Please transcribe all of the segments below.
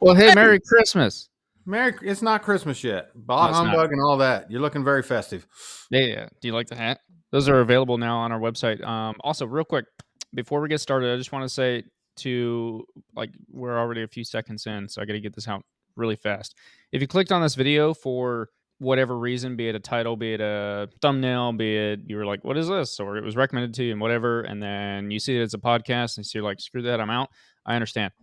Well, hey, Merry Christmas. It's not Christmas yet. No, Bah it's not. humbug and all that. You're looking very festive. Yeah. Do you like the hat? Those are available now on our website. Also, real quick, before we get started, I just want to say we're already a few seconds in, so I got to get this out really fast. If you clicked on this video for whatever reason, be it a title, be it a thumbnail, be it you were like, what is this? Or it was recommended to you and whatever, and then you see it as a podcast and so you're like, screw that, I'm out. I understand.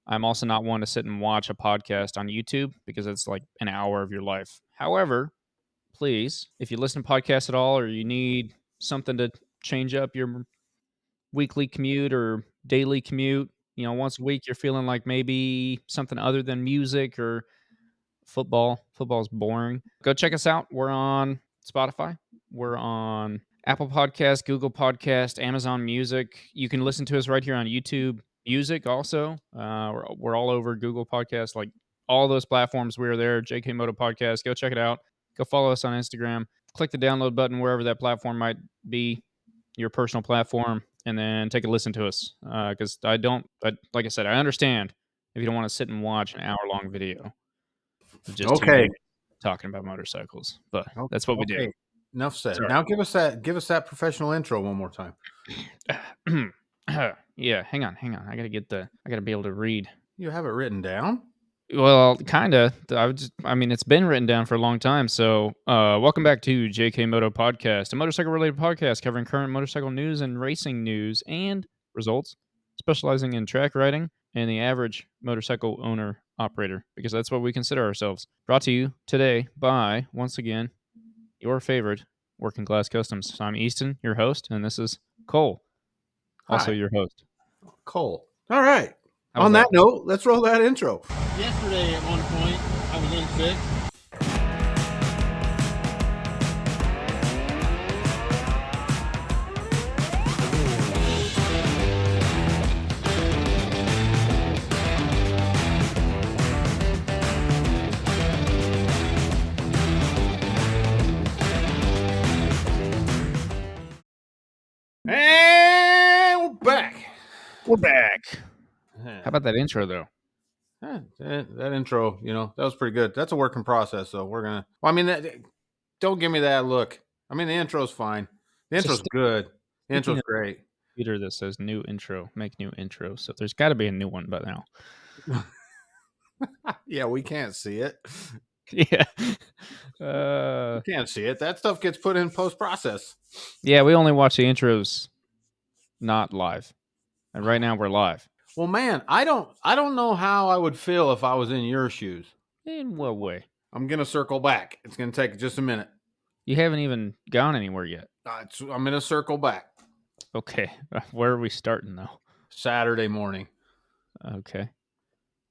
I'm also not one to sit and watch a podcast on YouTube because it's like an hour of your life. However, please, if you listen to podcasts at all or you need something to change up your weekly commute or daily commute, once a week you're feeling like maybe something other than music or football. Football's boring. Go check us out. We're on Spotify. We're on Apple Podcast, Google Podcast, Amazon Music. You can listen to us right here on YouTube Music also. We're all over Google Podcasts, like all those platforms. We're there. JKMoto Podcast. Go check it out. Go follow us on Instagram. Click the download button wherever that platform might be, your personal platform, and then take a listen to us. Because like I said, I understand if you don't want to sit and watch an hour-long video of just two Okay. dudes talking about motorcycles, but that's what we do. Enough said. Sorry. Now give us that professional intro one more time. Yeah, hang on. I gotta be able to read. You have it written down? Well, kinda. It's been written down for a long time. So, welcome back to JKMoto Podcast, a motorcycle-related podcast covering current motorcycle news and racing news and results, specializing in track riding and the average motorcycle owner operator, because that's what we consider ourselves. Brought to you today by, once again, your favorite Working Class Customs. So I'm Easton, your host, and this is Cole, also Hi. your host. Cole. All right. How's On that that? note, let's roll that intro. Yesterday at one point, I was in sick. And we're back. We're back. How about that intro, though? That intro, that was pretty good. That's a work in process, so we're gonna. Well, I mean, don't give me that look. I mean, the intro's fine. The intro's good. The intro's great. Computer that says new intro, make new intro. So there's got to be a new one by now. Yeah, we can't see it. Yeah. We can't see it. That stuff gets put in post process. Yeah, we only watch the intros, not live. And right now we're live. Well, man, I don't know how I would feel if I was in your shoes. In what way? I'm gonna circle back. It's gonna take just a minute. You haven't even gone anywhere yet. I'm gonna circle back. Okay. Where are we starting, though? Saturday morning. Okay.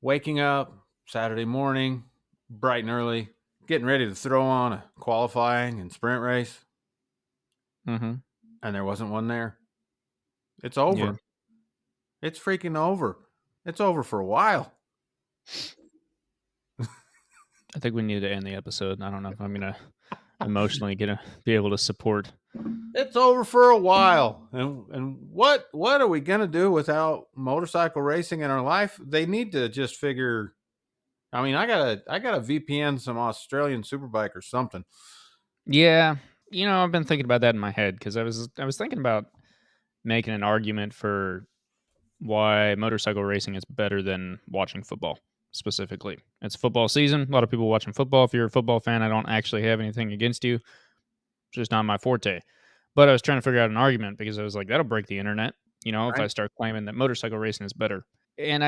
Waking up Saturday morning, bright and early, getting ready to throw on a qualifying and sprint race. Mm-hmm. And there wasn't one there. It's over. Yeah. It's freaking over. It's over for a while. I think we need to end the episode. I don't know if I'm gonna emotionally be able to support. It's over for a while. And what are we gonna do without motorcycle racing in our life? They need to just figure. I mean, I gotta VPN some Australian superbike or something. Yeah, I've been thinking about that in my head because I was thinking about making an argument for why motorcycle racing is better than watching football specifically. It's football season. A lot of people watching football. If you're a football fan, I don't actually have anything against you. It's just not my forte. But I was trying to figure out an argument because I was like, that'll break the internet, if I start claiming that motorcycle racing is better. And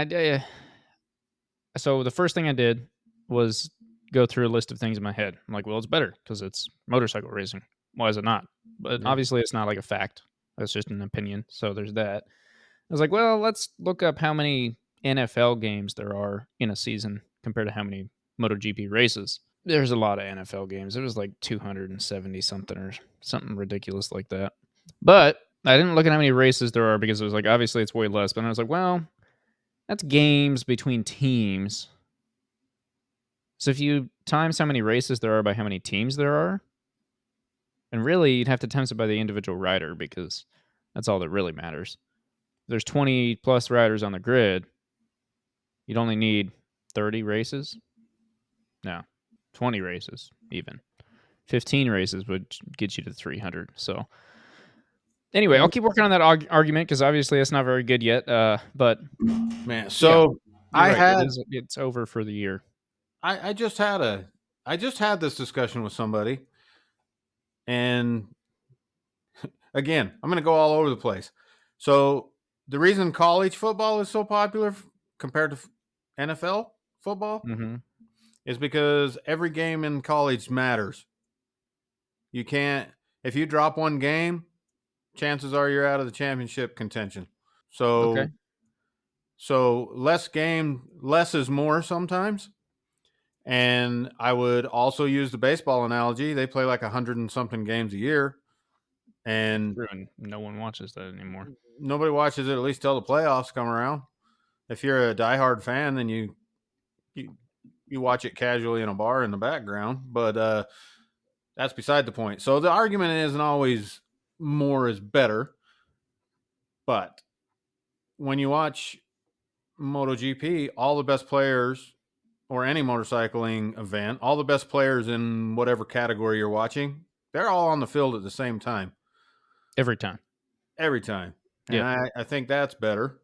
so the first thing I did was go through a list of things in my head. I'm like, well, it's better because it's motorcycle racing. Why is it not? But obviously it's not like a fact. That's just an opinion. So there's that. I was like, well, let's look up how many NFL games there are in a season compared to how many MotoGP races. There's a lot of NFL games. It was like 270 something or something ridiculous like that. But I didn't look at how many races there are because it was like, obviously it's way less. But I was like, well, that's games between teams. So if you times how many races there are by how many teams there are, and really you'd have to times it by the individual rider because that's all that really matters. There's 20 plus riders on the grid. You'd only need 30 races. No, 20 races even. 15 races would get you to 300. So anyway, I'll keep working on that argument because obviously it's not very good yet. But Man, so you're I right. had It's over for the year. I just had this discussion with somebody, and again, I'm going to go all over the place. So the reason college football is so popular compared to NFL football Mm-hmm. is because every game in college matters. You can't, if you drop one game, chances are you're out of the championship contention. Okay. So less is more sometimes. And I would also use the baseball analogy. They play like 100 and something games a year, and True, and no one watches that anymore. nobody watches it at least till the playoffs come around. If you're a diehard fan, then you watch it casually in a bar in the background. But that's beside the point. So the argument isn't always more is better, but when you watch MotoGP, all the best players, or any motorcycling event, all the best players in whatever category you're watching, they're all on the field at the same time. Every time. Every time. And Yeah. I think that's better.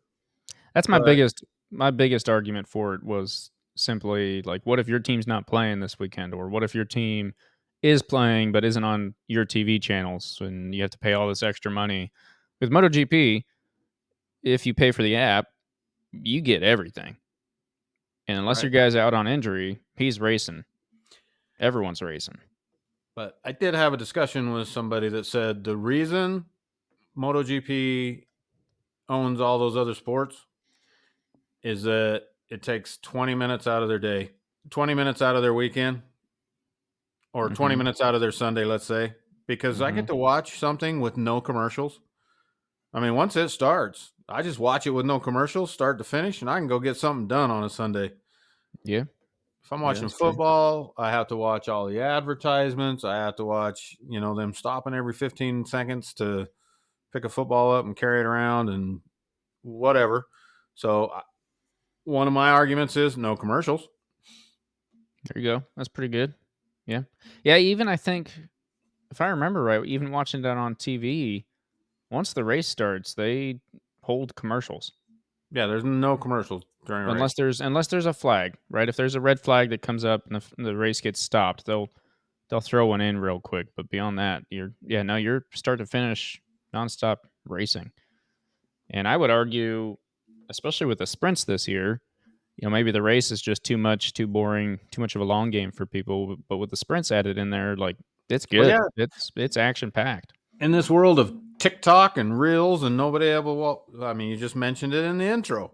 That's my But biggest argument for it was simply like, what if your team's not playing this weekend, or what if your team is playing but isn't on your TV channels and you have to pay all this extra money? With MotoGP, if you pay for the app, you get everything, and unless your right. guy's out on injury, he's racing. Everyone's racing. But I did have a discussion with somebody that said the reason MotoGP owns all those other sports is that it takes 20 minutes out of their day, 20 minutes out of their weekend, or 20 Mm-hmm. minutes out of their Sunday, let's say, because I Mm-hmm. get to watch something with no commercials. I mean, once it starts, I just watch it with no commercials, start to finish, and I can go get something done on a Sunday. Yeah. If I'm Yeah, watching that's true. football, I have to watch all the advertisements. I have to watch, them stopping every 15 seconds to pick a football up and carry it around and whatever. So one of my arguments is no commercials. There you go. That's pretty good. Yeah. Yeah, even I think, if I remember right, even watching that on TV, once the race starts, they hold commercials. Yeah, there's no commercials during a race. Unless there's a flag, right? If there's a red flag that comes up and the race gets stopped, they'll throw one in real quick. But beyond that, you're start to finish nonstop racing. And I would argue, especially with the sprints this year, maybe the race is just too much, too boring, too much of a long game for people. But with the sprints added in there, like, it's Well, good. yeah, It's action packed. in this world of TikTok and Reels and nobody ever, you just mentioned it in the intro.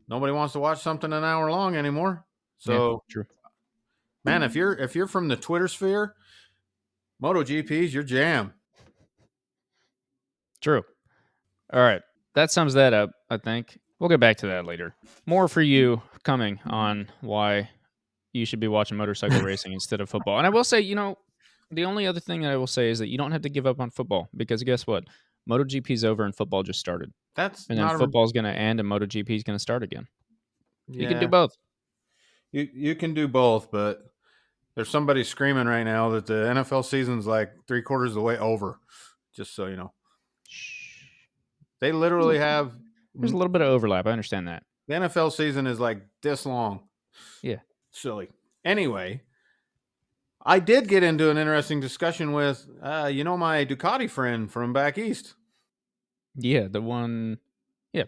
Nobody wants to watch something an hour long anymore. So, True. man, if you're from the Twitter sphere, MotoGP's your jam. True. All right. That sums that up, I think. We'll get back to that later. More for you coming on why you should be watching motorcycle racing instead of football. And I will say, the only other thing that I will say is that you don't have to give up on football, because guess what? MotoGP's over and football just started. That's And then not football's going to end and MotoGP is going to start again. You can do yeah. both. You can do both, but there's somebody screaming right now that the NFL season's like 3/4 of the way over. Just so you know, Shh. they literally have There's a little bit of overlap. I understand that. the NFL season is like this long. Yeah. Silly. Anyway, I did get into an interesting discussion with my Ducati friend from back east. Yeah, the one, yeah,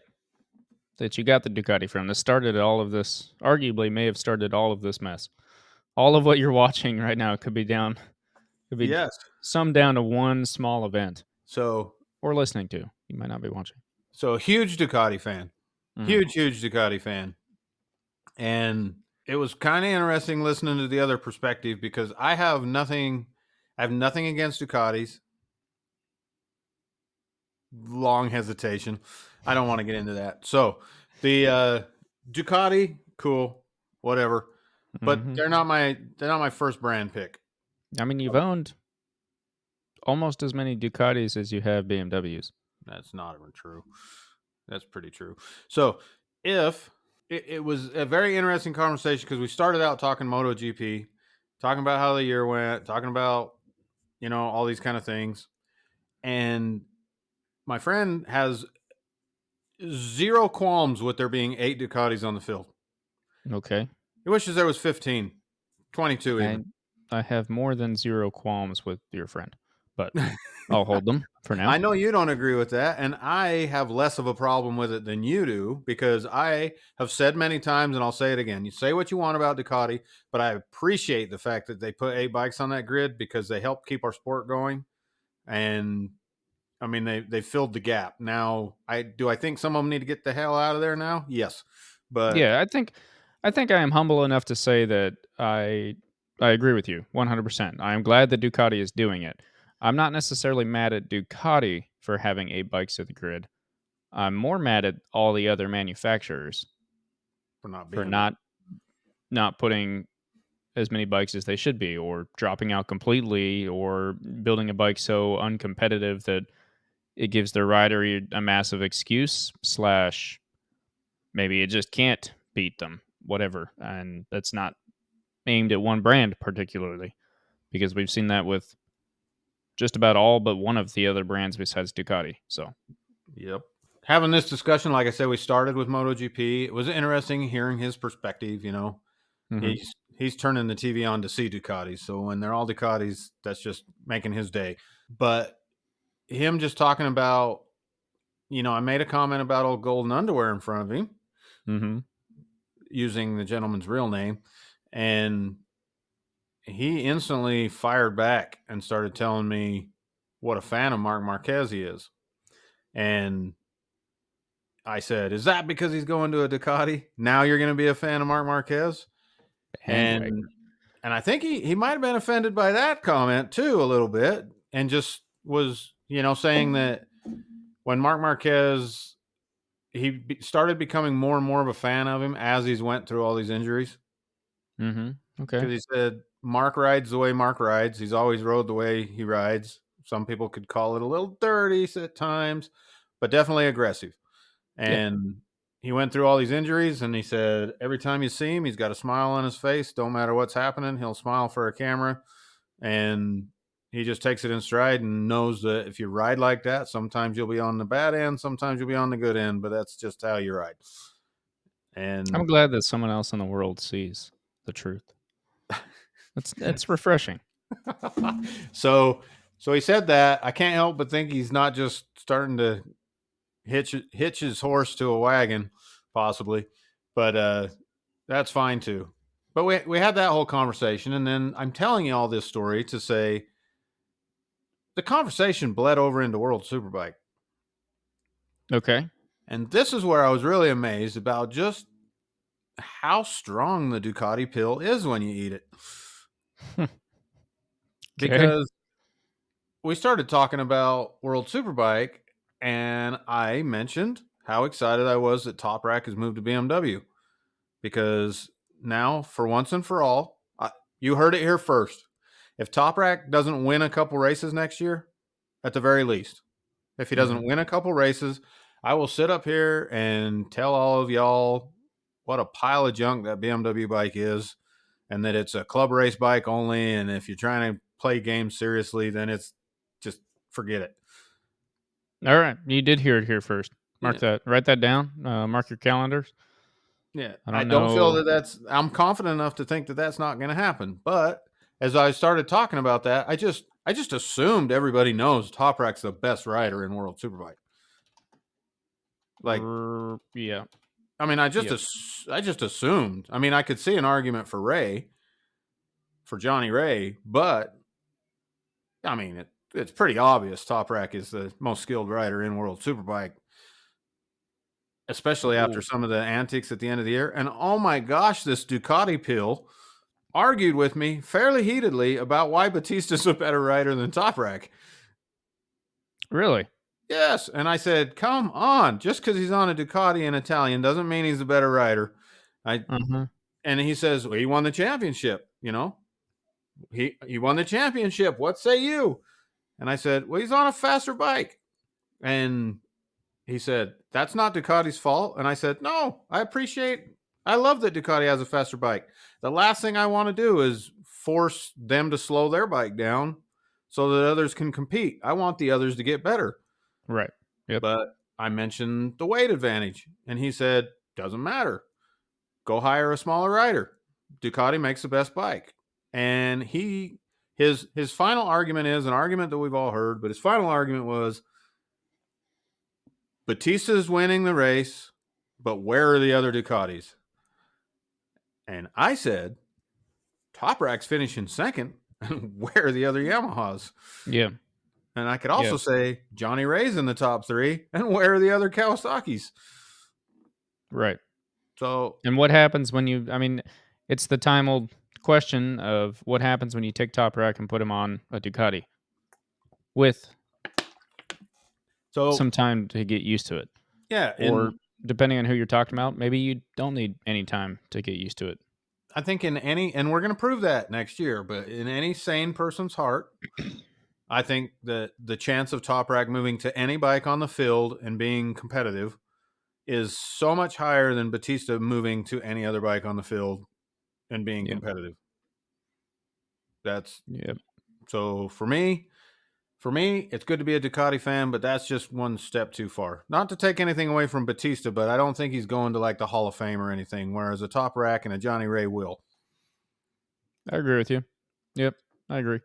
that you got the Ducati from that started all of this, arguably may have started all of this mess. All of what you're watching right now could be Yes. summed down to one small event. So Or listening to. You might not be watching. huge Ducati fan. Mhm. Huge Ducati fan. And it was kind of interesting listening to the other perspective, because I have nothing against Ducatis. Long hesitation. I don't want to get into that. So the Ducati, cool, whatever. But Mhm. they're not my first brand pick. I mean, you've owned almost as many Ducatis as you have BMWs. That's not even true. That's pretty true. So if it was a very interesting conversation because we started out talking MotoGP, talking about how the year went, talking about, all these kind of things. And my friend has zero qualms with there being 8 Ducatis on the field. Okay. He wishes there was 15, 22 I even. I have more than zero qualms with your friend, but I'll hold them for now. I know you don't agree with that, and I have less of a problem with it than you do because I have said many times, and I'll say it again. You say what you want about Ducati, but I appreciate the fact that they put 8 bikes on that grid because they help keep our sport going. And I mean, they filled the gap. Now, I think some of them need to get the hell out of there now. Yes, but Yeah, I think I am humble enough to say that I agree with you 100%. I am glad that Ducati is doing it. I'm not necessarily mad at Ducati for having 8 bikes at the grid. I'm more mad at all the other manufacturers for not for being there. not putting as many bikes as they should be, or dropping out completely, or building a bike so uncompetitive that it gives their rider a massive excuse slash maybe it just can't beat them, whatever. And that's not aimed at one brand particularly, because we've seen that with just about all but one of the other brands besides Ducati. So, Yep. Having this discussion, like I said, we started with MotoGP. It was interesting hearing his perspective. mhm. He's turning the TV on to see Ducatis. So when they're all Ducatis, that's just making his day. But him just talking about, I made a comment about old golden underwear in front of him Mhm. using the gentleman's real name. And he instantly fired back and started telling me what a fan of Marc Marquez he is. And I said, "Is that because he's going to a Ducati? Now you're going to be a fan of Marc Marquez?" Bandwagon. And I think he might have been offended by that comment too a little bit, and just was, saying that when Marc Marquez started becoming more and more of a fan of him as he's went through all these injuries, Mhm. Okay. because he said Mark rides the way Mark rides. He's always rode the way he rides. Some people could call it a little dirty at times, but definitely aggressive. Yeah. And he went through all these injuries, and he said every time you see him, he's got a smile on his face. Don't matter what's happening, he'll smile for a camera. And he just takes it in stride and knows that if you ride like that, sometimes you'll be on the bad end, sometimes you'll be on the good end, but that's just how you ride. I'm And glad that someone else in the world sees the truth. It's refreshing. so he said that. I can't help but think he's not just starting to hitch his horse to a wagon, possibly, but that's fine too. But we had that whole conversation, and then I'm telling you all this story to say the conversation bled over into World Superbike. Okay. And this is where I was really amazed about just how strong the Ducati pill is when you eat it. Okay. Because we started talking about World Superbike, and I mentioned how excited I was that Top Rack has moved to BMW. Because now, for once and for all, you heard it here first. If Top Rack doesn't win a couple races next year, at the very least, if he doesn't Mhm. win a couple races, I will sit up here and tell all of y'all what a pile of junk that BMW bike is, and that it's a club race bike only. And if you're trying to play games seriously, then it's just forget it. All right. You did hear it here first. Yeah. Write that down. Mark your calendars. Yeah. I I don't don't feel know. I'm confident enough to think that that's not going to happen. But as I started talking about that, I just assumed everybody knows Top Rack's the best rider in World Superbike. Like, Yeah. I mean, Yep. I just assumed. I mean, I could see an argument for Johnny Ray, but I mean, it's pretty obvious Top Rack is the most skilled rider in World Superbike, especially after Ooh, some of the antics at the end of the year. And oh my gosh, this Ducati pill argued with me fairly heatedly about why Batista's a better rider than Top Rack. really? Yes, and I said, "Come on, just because he's on a Ducati in Italian doesn't mean he's a better rider." I Uh-huh. And he says, "Well, he won the championship. He won the championship. What say you?" And I said, "Well, he's on a faster bike." And he said, "That's not Ducati's fault." And I said, "No, I appreciate I love that Ducati has a faster bike. The last thing I want to do is force them to slow their bike down so that others can compete. I want the others to get better. Right. Yep. But I mentioned the weight advantage, and he said, doesn't matter. Go hire a smaller rider. Ducati makes the best bike. And his final argument is an argument that we've all heard, but his final argument was Batista's winning the race, but where are the other Ducatis? And I said, Toprak's finishing second, and where are the other Yamahas? Yeah. And I could also say Johnny Ray's in the top 3, and where are the other Kawasaki's? Right. So, and what happens when you? I mean, it's the time old question of what happens when you take Toprak and put him on a Ducati with some time to get used to it. Yeah, or depending on who you're talking about, maybe you don't need any time to get used to it. I think in any, and we're going to prove that next year, but in any sane person's heart, I think that the chance of Toprak moving to any bike on the field and being competitive is so much higher than Batista moving to any other bike on the field and being competitive. That's so for me, it's good to be a Ducati fan, but that's just one step too far. Not to take anything away from Batista, but I don't think he's going to like the Hall of Fame or anything, whereas a Toprak and a Johnny Ray will. I agree with you. Yep, I agree.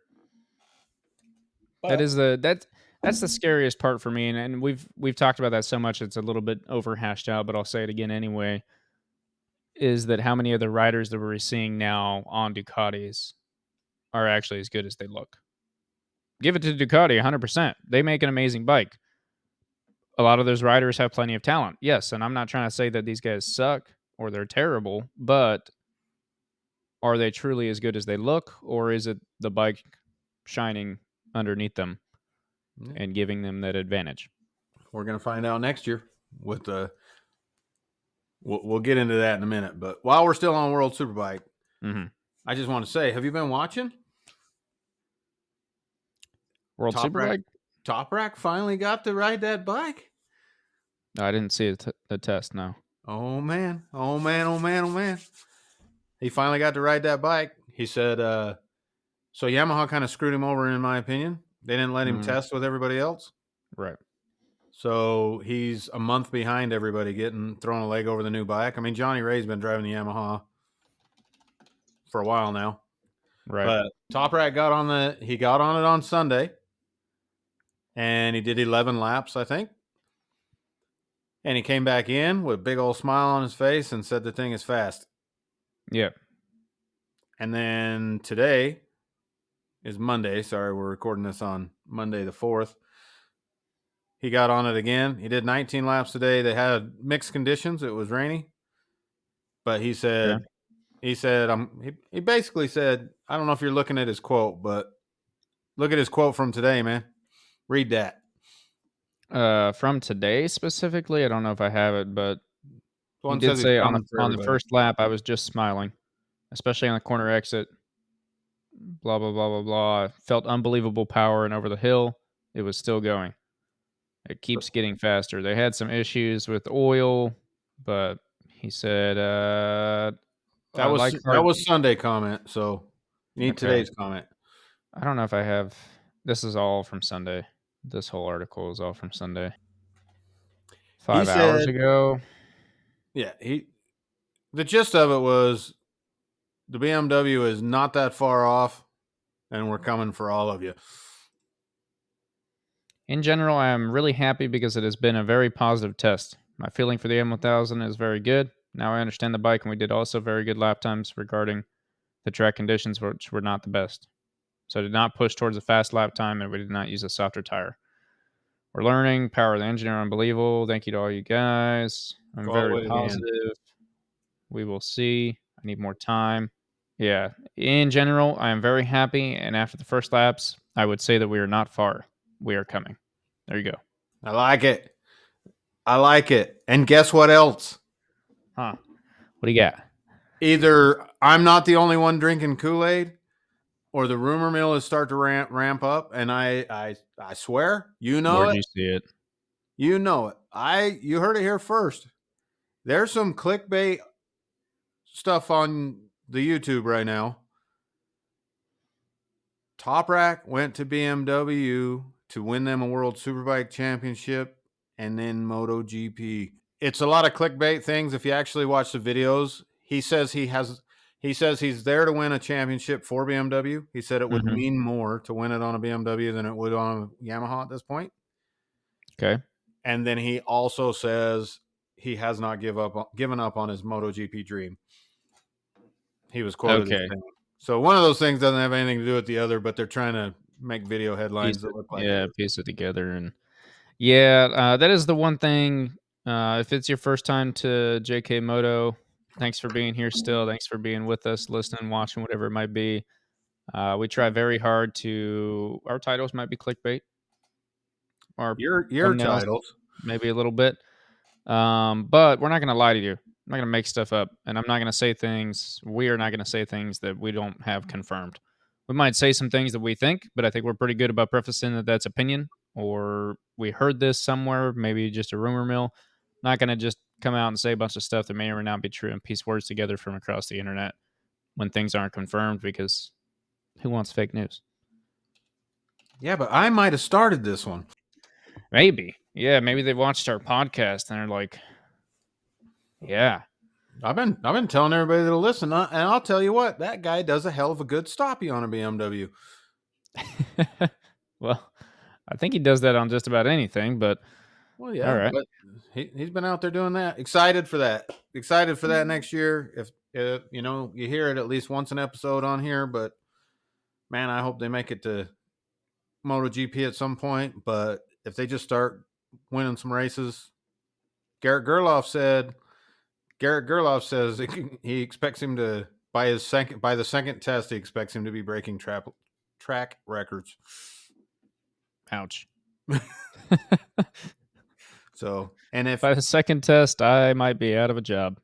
But that's the scariest part for me, and we've talked about that so much it's a little bit over hashed out, but I'll say it again anyway. Is that how many of the riders that we're seeing now on Ducatis are actually as good as they look? Give it to Ducati 100%. They make an amazing bike. A lot of those riders have plenty of talent. Yes, and I'm not trying to say that these guys suck or they're terrible, but are they truly as good as they look, or is it the bike shining underneath them and giving them that advantage? We're going to find out next year with the we'll get into that in a minute. But while we're still on World Superbike, I just want to say, have you been watching? World Superbike? Toprak finally got to ride that bike. No, I didn't see the test, no. Oh, man. Oh, man. Oh, man. Oh, man. He finally got to ride that bike. He said, so Yamaha kind of screwed him over, in my opinion. They didn't let him test with everybody else. Right. So he's a month behind everybody throwing a leg over the new bike. I mean, Johnny Ray's been driving the Yamaha for a while now. Right. But Toprak got on it on Sunday. And he did 11 laps, I think. And he came back in with a big old smile on his face and said the thing is fast. Yeah. And then today is Monday. Sorry, we're recording this on Monday the 4th. He got on it again. He did 19 laps today. They had mixed conditions. It was rainy. But he said, he basically said, I don't know if you're looking at his quote, but look at his quote from today, man. Read that. From today specifically, I don't know if I have it, but he did say on the first lap, I was just smiling, especially on the corner exit. Blah, blah, blah, blah, blah. Felt unbelievable power, and over the hill, it was still going. It keeps getting faster. They had some issues with oil, but he said that was Sunday comment, so you need today's comment. I don't know if I have. This is all from Sunday. This whole article is all from Sunday. 5 hours ago. Yeah, the gist of it was the BMW is not that far off, and we're coming for all of you. In general, I am really happy because it has been a very positive test. My feeling for the M1000 is very good. Now I understand the bike, and we did also very good lap times regarding the track conditions, which were not the best. So I did not push towards a fast lap time, and we did not use a softer tire. We're learning. Power of the engine are unbelievable. Thank you to all you guys. I'm very positive. We will see. I need more time. Yeah. In general, I am very happy. And after the first laps, I would say that we are not far. We are coming. There you go. I like it. And guess what else? Huh. What do you got? Either I'm not the only one drinking Kool-Aid, or the rumor mill is start to ramp up. And I swear, you know Where'd you see it? You know it. You heard it here first. There's some clickbait stuff on the YouTube right now. Toprak went to BMW to win them a World Superbike Championship and then MotoGP. It's a lot of clickbait things. If you actually watch the videos, he says he's there to win a championship for BMW. He said it would Mhm. mean more to win it on a BMW than it would on a Yamaha at this point. Okay. And then he also says he has not given up on his MotoGP dream. He was quoted as Okay. saying. So one of those things doesn't have anything to do with the other, but they're trying to make video headlines that look like it. Piece it together. And that is the one thing. If it's your first time to JKMoto, thanks for being here still. Thanks for being with us, listening, watching, whatever it might be. We try very hard to. Our titles might be clickbait. Our Your thumbnails, titles. maybe a little bit. But we're not going to lie to you. I'm not going to make stuff up, and I'm not going to say things. We are not going to say things that we don't have confirmed. We might say some things that we think, but I think we're pretty good about prefacing that that's opinion, or we heard this somewhere, maybe just a rumor mill. Not going to just come out and say a bunch of stuff that may or may not be true and piece words together from across the internet when things aren't confirmed, because who wants fake news? Yeah, but I might have started this one. Maybe. Yeah, maybe they watched our podcast and they're like, yeah. I've been telling everybody to listen, and I'll tell you what, that guy does a hell of a good stoppie on a BMW. Well, I think he does that on just about anything, but Well, yeah, all right. but he's been out there doing that. Excited for that. Excited for that next year. If you know, you hear it at least once an episode on here, but man, I hope they make it to MotoGP at some point. But if they just start winning some races, Garrett Gerloff says he expects him to by the second test. He expects him to be breaking track records. Ouch. So, and if By the second test, I might be out of a job.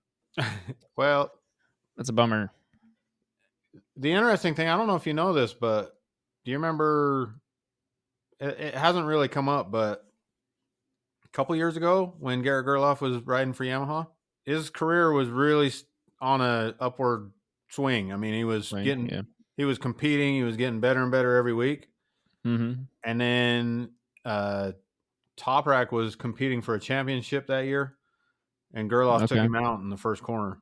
well, That's a bummer. the interesting thing, I don't know if you know this, but do you remember? It hasn't really come up, but a couple years ago when Garrett Gerloff was riding for Yamaha, his career was really on a upward swing. I mean, he was he was competing, he was getting better and better every week. Mm-hmm. And then Toprak was competing for a championship that year, and Gerloff took him out in the first corner.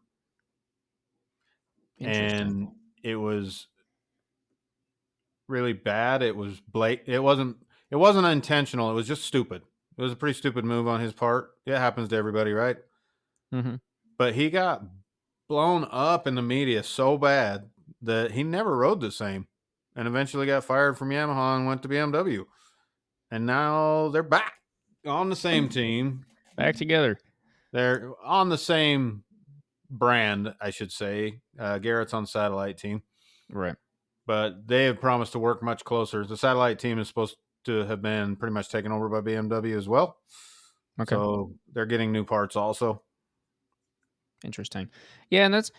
And it was really bad. It was it wasn't intentional. It was just stupid. It was a pretty stupid move on his part. It happens to everybody, right? Mm-hmm. But he got blown up in the media so bad that he never rode the same, and eventually got fired from Yamaha and went to BMW. And now they're back on the same team. Back together. They're on the same brand, I should say. Garrett's on the satellite team. Right. But they have promised to work much closer. The satellite team is supposed to have been pretty much taken over by BMW as well. Okay. So they're getting new parts also. Interesting. Yeah, and that's,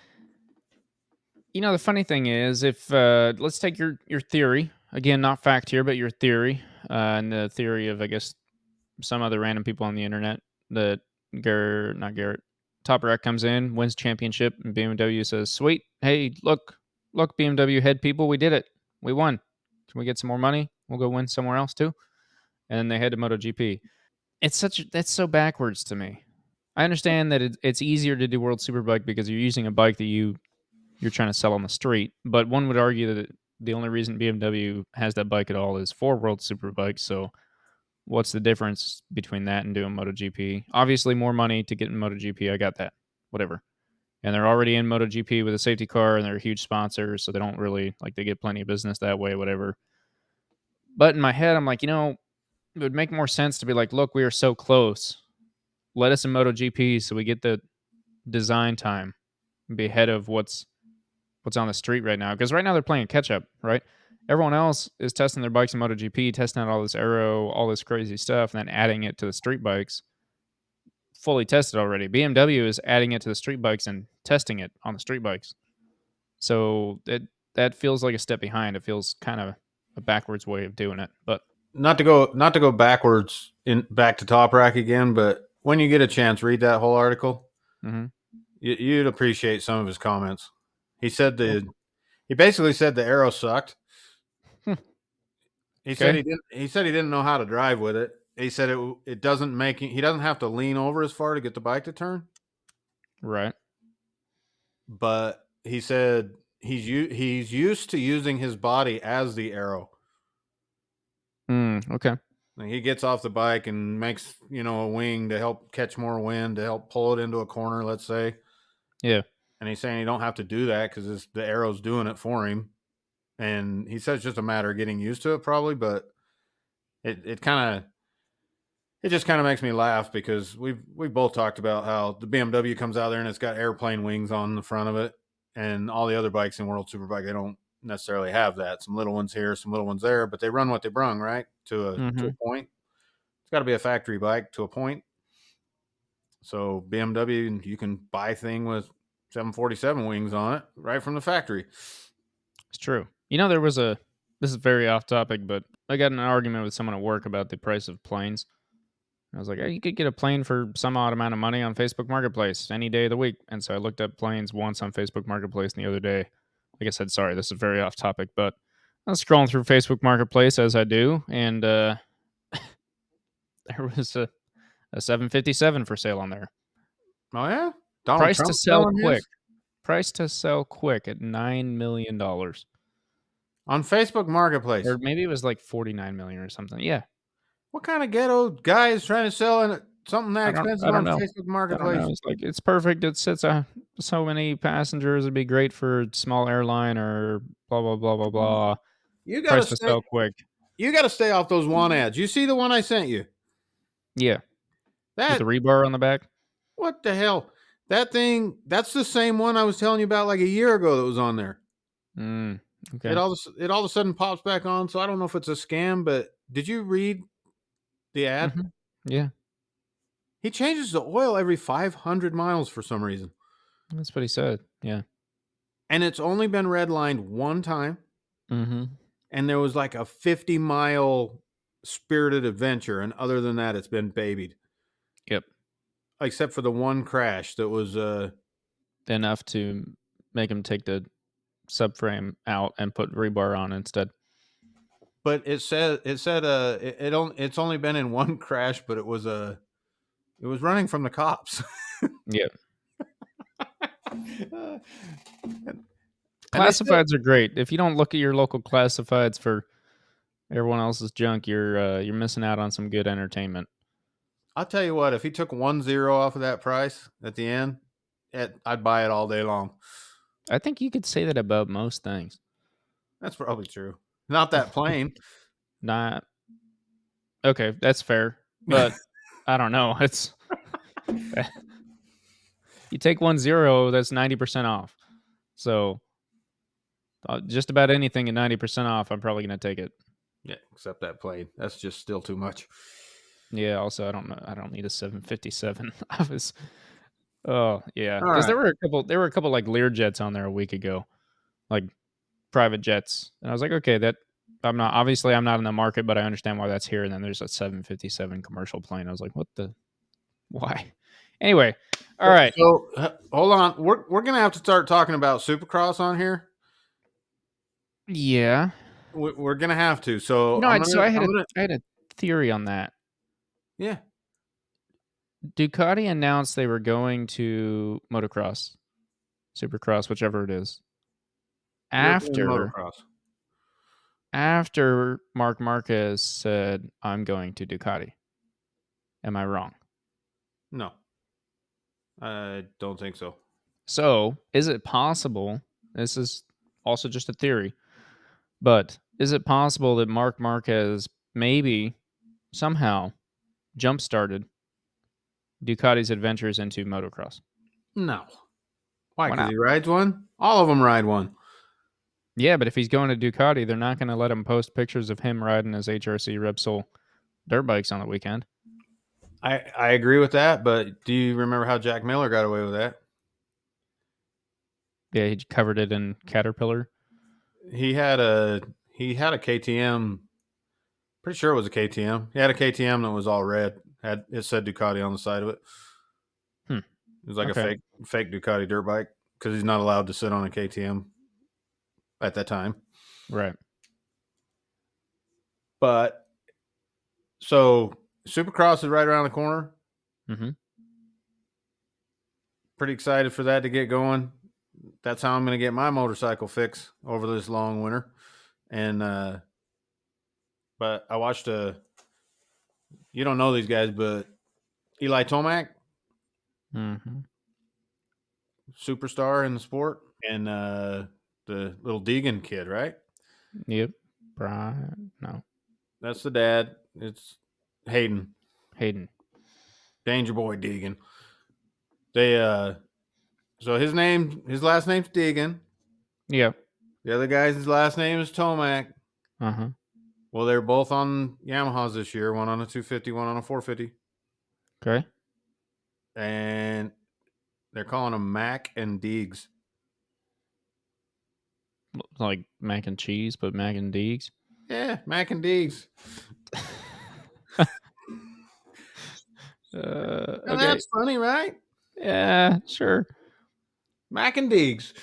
the funny thing is, if let's take your theory, again, not fact here, but your theory, and the theory of, I guess, some other random people on the internet, that Toprak comes in, wins championship, and BMW says, sweet, hey, look, BMW head people, we did it. We won. Can we get some more money? We'll go win somewhere else too. And then they head to MotoGP. That's so backwards to me. I understand that it's easier to do World Superbike because you're using a bike that you're trying to sell on the street. But one would argue that the only reason BMW has that bike at all is for World Superbike. So what's the difference between that and doing MotoGP? Obviously, more money to get in MotoGP. I got that. Whatever. And they're already in MotoGP with a safety car, and they're a huge sponsor, so they don't really, they get plenty of business that way, whatever. But in my head, I'm like, it would make more sense to be like, look, we are so close. Let us in MotoGP so we get the design time and be ahead of what's on the street right now. Because right now they're playing catch up, right? Everyone else is testing their bikes in MotoGP, testing out all this aero, all this crazy stuff, and then adding it to the street bikes. Fully tested already. BMW is adding it to the street bikes and testing it on the street bikes. So that feels like a step behind. It feels kind of a backwards way of doing it. But not to go backwards back to Toprak again, but when you get a chance, read that whole article. Mm-hmm. You'd appreciate some of his comments. He said he basically said the Aero sucked. He said Okay. he didn't know how to drive with it. He said it doesn't make he doesn't have to lean over as far to get the bike to turn. Right. But he said he's used to using his body as the Aero. Okay. Like he gets off the bike and makes, a wing to help catch more wind, to help pull it into a corner, let's say. Yeah. And he's saying he don't have to do that because the Aero's doing it for him. And he says it's just a matter of getting used to it probably, but it just kind of makes me laugh because we've both talked about how the BMW comes out there and it's got airplane wings on the front of it, and all the other bikes in World Superbike, they don't necessarily have that. Some little ones here, some little ones there, but they run what they brung, right? To a point. It's got to be a factory bike to a point. So BMW, you can buy a thing with 747 wings on it right from the factory. It's true. This is very off topic, but I got in an argument with someone at work about the price of planes. I was like, hey, you could get a plane for some odd amount of money on Facebook Marketplace any day of the week. And so I looked up planes once on Facebook Marketplace the other day. Like I said, sorry, this is very off topic, but I was scrolling through Facebook Marketplace as I do, and there was a 757 for sale on there. Oh, yeah? Donald Price Trump to sell selling quick. his? Price to sell quick at $9 million. On Facebook Marketplace. Or maybe it was like 49 million or something. Yeah. What kind of ghetto guy is trying to sell something that I expensive don't on know. Facebook I don't Marketplace? know. It's like it's perfect. It sits so many passengers. It'd be great for a small airline or blah blah blah blah blah. You Price gotta to stay. sell quick. You gotta stay off those one ads. You see the one I sent you? Yeah, with the That rebar on the back. what the hell? That thing. That's the same one I was telling you about like a year ago that was on there. Okay. It all of a sudden pops back on. So I don't know if it's a scam, but did you read the ad? Yeah, He changes the oil every 500 miles for some reason, that's what he said. Yeah. and it's only been redlined one time. Mm-hmm. And there was like a 50-mile spirited adventure, and other than that, it's been babied. Yep. Except for the one crash that was Enough to make him take the subframe out and put rebar on instead. but it's only been in one crash, but it was running from the cops. Yeah. And Classifieds are great. If you don't look at your local classifieds for everyone else's junk, you're missing out on some good entertainment. I'll tell you what, if he took 1 0 off of that price at the end, I'd buy it all day long. I think you could say that about most things. That's probably true. Not that plane. Not okay. That's fair, but I don't know. It's you take 1-0, that's 90% off. So just about anything at 90% off, I'm probably gonna take it. Yeah, except that plane. That's just still too much. Yeah. Also, I don't know. I don't need a 757. I was. Oh yeah, All because right. there were a couple like Lear jets on there a week ago, like private jets, and I was like, okay, that I'm not in the market, but I understand why that's here. And then there's a 757 commercial plane. I was like, what the, why? Anyway, all right. So hold on. We're gonna have to start talking about Supercross on here. Yeah. We're gonna have to. So No, I had a theory on that. Yeah. Ducati announced they were going to motocross, Supercross, whichever it is. European motocross. After Marc Marquez said, I'm going to Ducati. Am I wrong? No, I don't think so. So, is it possible? This is also just a theory, but is it possible that Marc Marquez maybe somehow jump started Ducati's adventures into motocross? No. Why? Why Because not? he rides one? All of them ride one. Yeah, but if he's going to Ducati, they're not going to let him post pictures of him riding his HRC Repsol dirt bikes on the weekend. I agree with that, but do you remember how Jack Miller got away with that? Yeah, he covered it in Caterpillar. He had a KTM. Pretty sure it was a KTM. He had a KTM that was all red. It said Ducati on the side of it. It was like Okay. a fake Ducati dirt bike because he's not allowed to sit on a KTM at that time. Right. But so Supercross is right around the corner. Mm-hmm. Pretty excited for that to get going. That's how I'm going to get my motorcycle fix over this long winter. And but I watched you don't know these guys, but Eli Tomac, Mm-hmm. superstar in the sport, and the little Deegan kid, right? Yep. Brian. No. That's the dad. It's Hayden, Danger Boy Deegan. They so his last name's Deegan. Yep. The other guy's last name is Tomac. Uh-huh. Well, they're both on Yamahas this year, one on a 250, one on a 450. Okay. And they're calling them Mac and Deegs. Like mac and cheese, but mac and Deegs. Yeah, Mac and Deegs. Okay. That's funny, right? Yeah, sure. Mac and Deegs.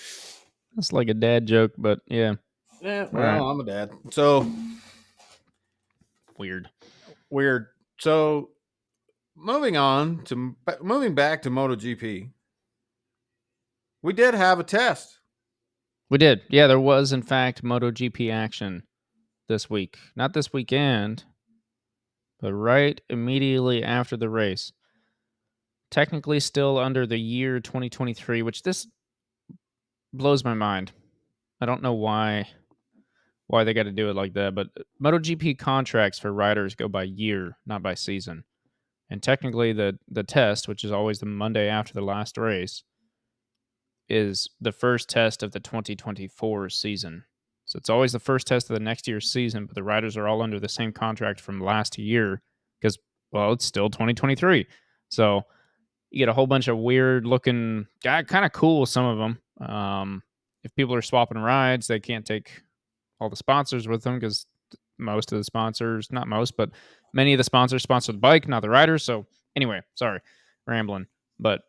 That's like a dad joke, but yeah. Yeah, well, Right. I'm a dad. So Weird. So moving back to MotoGP, we did have a test. We did. Yeah, there was, in fact, MotoGP action this week. Not this weekend, but right immediately after the race. Technically still under the year 2023, which this blows my mind. I don't know why they got to do it like that, but MotoGP contracts for riders go by year, not by season. And technically the test, which is always the Monday after the last race, is the first test of the 2024 season. So it's always the first test of the next year's season, but the riders are all under the same contract from last year because, well, it's still 2023. So you get a whole bunch of weird looking, kind of cool, some of them. If people are swapping rides, they can't take all the sponsors with them because most of the sponsors, not most, but many of the sponsors sponsor the bike, not the riders. So anyway, sorry, rambling, but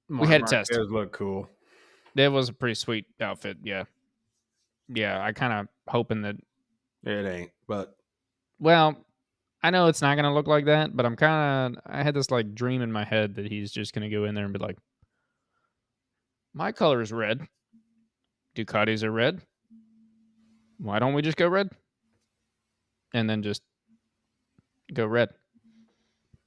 we had a test. Marquez look cool. It was a pretty sweet outfit. Yeah. I kind of hoping that. It ain't, but. Well, I know it's not going to look like that, but I had this like dream in my head that he's just going to go in there and be like, my color is red. Ducatis are red. Why don't we just go red? And then just go red.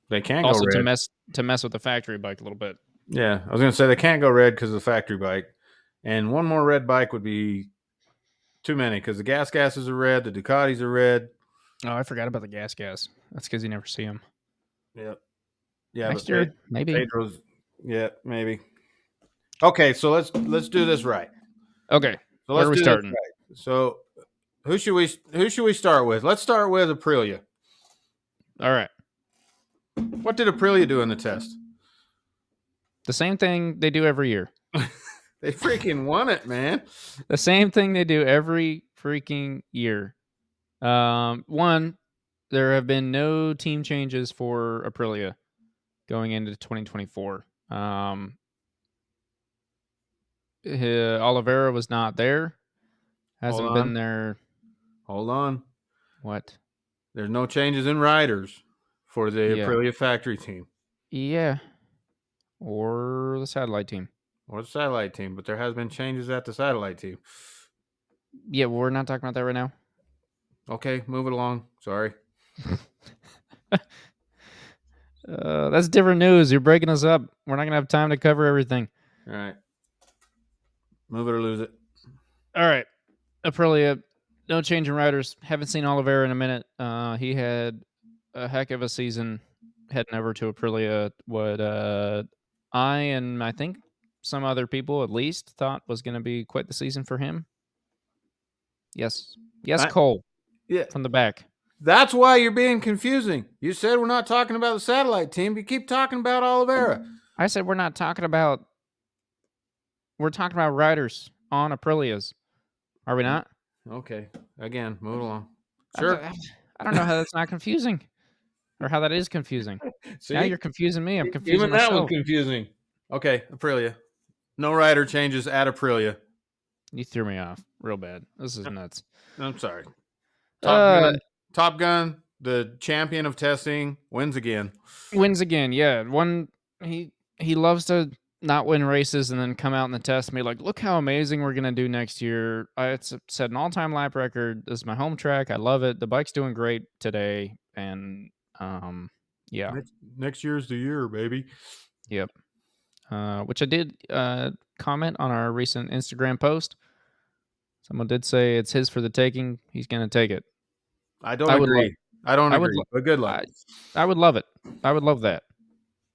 They can't also go red. to mess with the factory bike a little bit. Yeah, I was going to say they can't go red because of the factory bike. And one more red bike would be too many because the gases are red, the Ducatis are red. Oh, I forgot about the gas. That's because you never see them. Yep. Yeah, next year, maybe. Pedro's, yeah, maybe. Okay, so let's do this right. Okay, so where are we starting? Right. So who should we start with? Let's start with Aprilia. All right. What did Aprilia do in the test? The same thing they do every year. They freaking won it, man. The same thing they do every freaking year. One, there have been no team changes for Aprilia going into 2024. Oliveira was not there. Hasn't been there. Hold on. What? There's no changes in riders for the Aprilia factory team. Yeah. Or the satellite team. But there has been changes at the satellite team. Yeah, well, we're not talking about that right now. Okay, move it along. Sorry. That's different news. You're breaking us up. We're not going to have time to cover everything. All right. Move it or lose it. All right. Aprilia, no change in riders. Haven't seen Oliveira in a minute. He had a heck of a season heading over to Aprilia. What I and I think some other people at least thought was going to be quite the season for him. Yes, Cole. Yeah, from the back. That's why you're being confusing. You said we're not talking about the satellite team. You keep talking about Oliveira. I said we're talking about riders on Aprilias. Are we not? Okay. Again, move along. Sure. I don't know how that's not confusing. Or how that is confusing. See? Now you're confusing me. I'm confusing Even myself. That was confusing. Okay, Aprilia. No rider changes at Aprilia. You threw me off real bad. This is nuts. I'm sorry. Uh, Top Gun, the champion of testing, wins again. Wins again. Yeah, he loves to not win races and then come out in the test and be like, "Look how amazing we're gonna do next year. It's set an all-time lap record. This is my home track. I love it. The bike's doing great today." And yeah, Next year's the year, baby. yep. Which I did comment on our recent Instagram post. Someone did say it's his for the taking. He's gonna take it. I don't I would love. agree. I don't I would. agree. But good luck. I would love it. I would love that.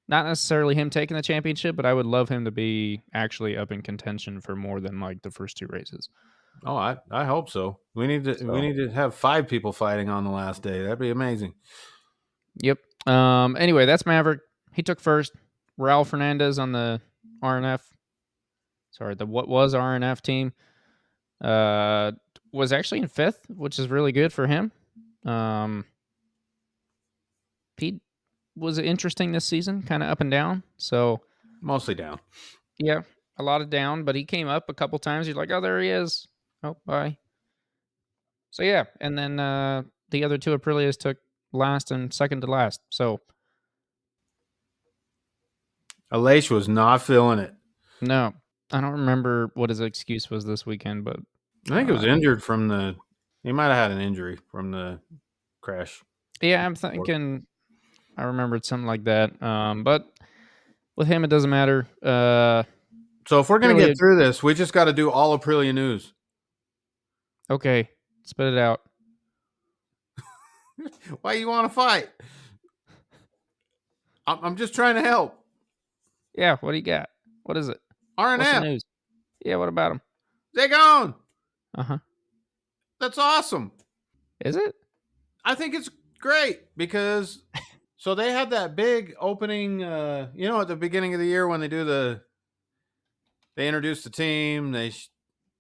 Not necessarily him taking the championship, but I would love him to be actually up in contention for more than like the first two races. Oh, I hope so. We need to have 5 people fighting on the last day. That'd be amazing. Yep. Anyway, that's Maverick. He took first. Raul Fernandez on the RNF. Sorry, the what was RNF team. Was actually in 5th, which is really good for him. Pete was interesting this season, kind of up and down. So mostly down. Yeah, a lot of down, but he came up a couple times. You're like, oh, there he is. Oh, bye. So yeah, and then the other two Aprilias took last and second to last. So Aleix was not feeling it. no, I don't remember what his excuse was this weekend, but I think it was injured from the. He might have had an injury from the crash. Yeah, I'm thinking I remembered something like that. But with him, it doesn't matter. So if we're gonna get through this, we just got to do all Aprilia news. Okay, spit it out. Why you want to fight? I'm just trying to help. Yeah, what do you got? What is it? RNF. What's the news? Yeah, what about him? They're gone. Uh-huh. That's awesome. Is it? I think it's great because so they had that big opening, at the beginning of the year when they introduce the team, they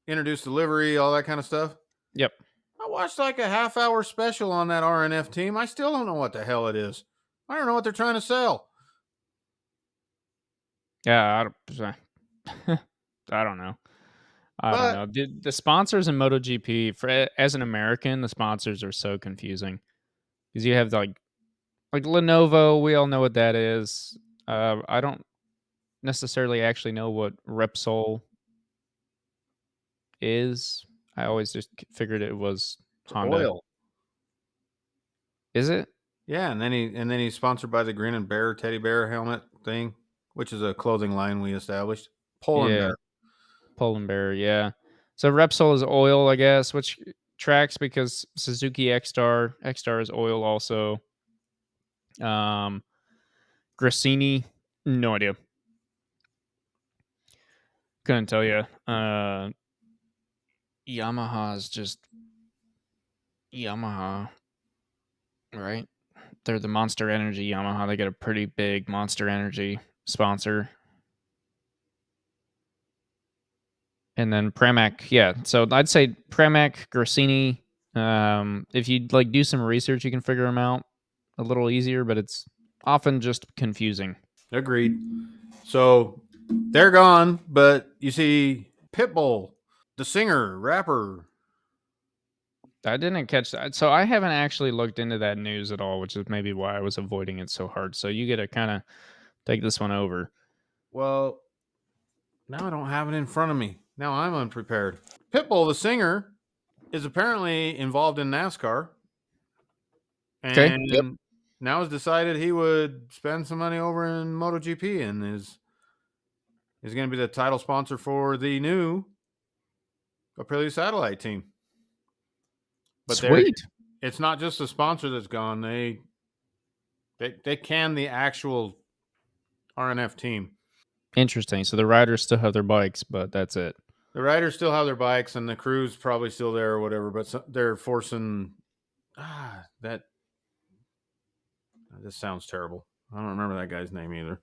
introduce the livery, all that kind of stuff. Yep. I watched like a half-hour special on that RNF team. I still don't know what the hell it is. I don't know what they're trying to sell. Yeah, I don't know. I don't know. The sponsors in MotoGP, as an American, the sponsors are so confusing because you have like Lenovo. We all know what that is. I don't necessarily actually know what Repsol is. I always just figured it was Honda. Oil. Is it? Yeah, and then he's sponsored by the Grin and Bear teddy bear helmet thing, which is a clothing line we established. Polar Bear, yeah. So Repsol is oil, I guess, which tracks because Suzuki X-Star is oil also. Grassini, no idea. Couldn't tell you. Yamaha is just Yamaha, right? They're the Monster Energy Yamaha. They get a pretty big Monster Energy sponsor. And then Pramac, yeah. So I'd say Pramac, Grassini. If you do some research, you can figure them out a little easier, but it's often just confusing. Agreed. So they're gone, but you see Pitbull, the singer, rapper. I didn't catch that. So I haven't actually looked into that news at all, which is maybe why I was avoiding it so hard. So you get to kind of take this one over. Well, now I don't have it in front of me. Now I'm unprepared. Pitbull, the singer, is apparently involved in NASCAR. And now has decided he would spend some money over in MotoGP and is going to be the title sponsor for the new Aprilia satellite team. But Sweet. It's not just the sponsor that's gone. They can the actual RNF team. Interesting. So the riders still have their bikes, but that's it. The riders still have their bikes, and the crew's probably still there or whatever. But they're forcing that. This sounds terrible. I don't remember that guy's name either.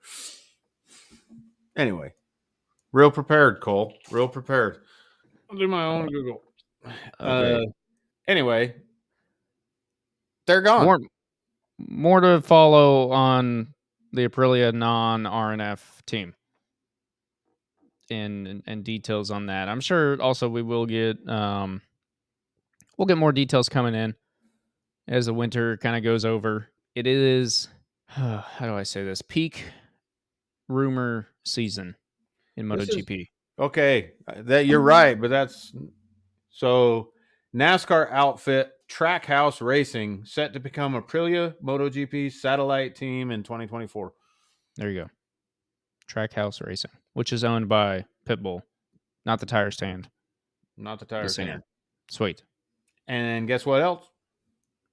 Anyway, real prepared, Cole. Real prepared. I'll do my own Google. Okay. Anyway, they're gone. More to follow on the Aprilia non-RNF team. and details on that. I'm sure also we will get we'll get more details coming in as the winter kind of goes over. It is how do I say this? Peak rumor season in This is MotoGP. okay. That you're right, but that's so NASCAR outfit Trackhouse Racing set to become Aprilia MotoGP satellite team in 2024. There you go. Trackhouse Racing, which is owned by Pitbull, not the tire stand. Not the tire Just saying. stand. Sweet. And guess what else?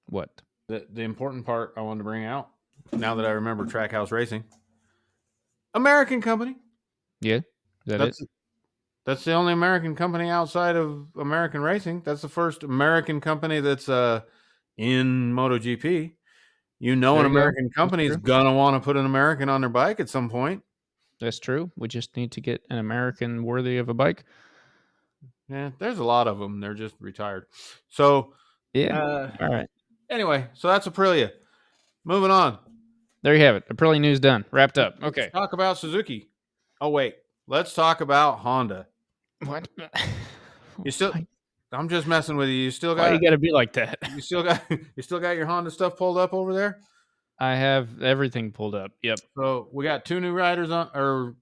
What? The important part I wanted to bring out, now that I remember Trackhouse Racing. American company. Yeah. Is that That's it? that's the only American company outside of American Racing. That's the first American company that's in MotoGP. You know, There an you go. American That's company is true. gonna want to put an American on their bike at some point. That's true. We just need to get an American worthy of a bike. Yeah, there's a lot of them. They're just retired. So, Yeah. All right. anyway, so that's Aprilia. Moving on. There you have it. Aprilia news done. Wrapped up. Let's Okay. talk about Suzuki. Oh wait, let's talk about Honda. What? You still? I'm just messing with you. You still Why got? you got to be like that? You still got? You still got your Honda stuff pulled up over there? I have everything pulled up. Yep. So we got 2 new riders on, or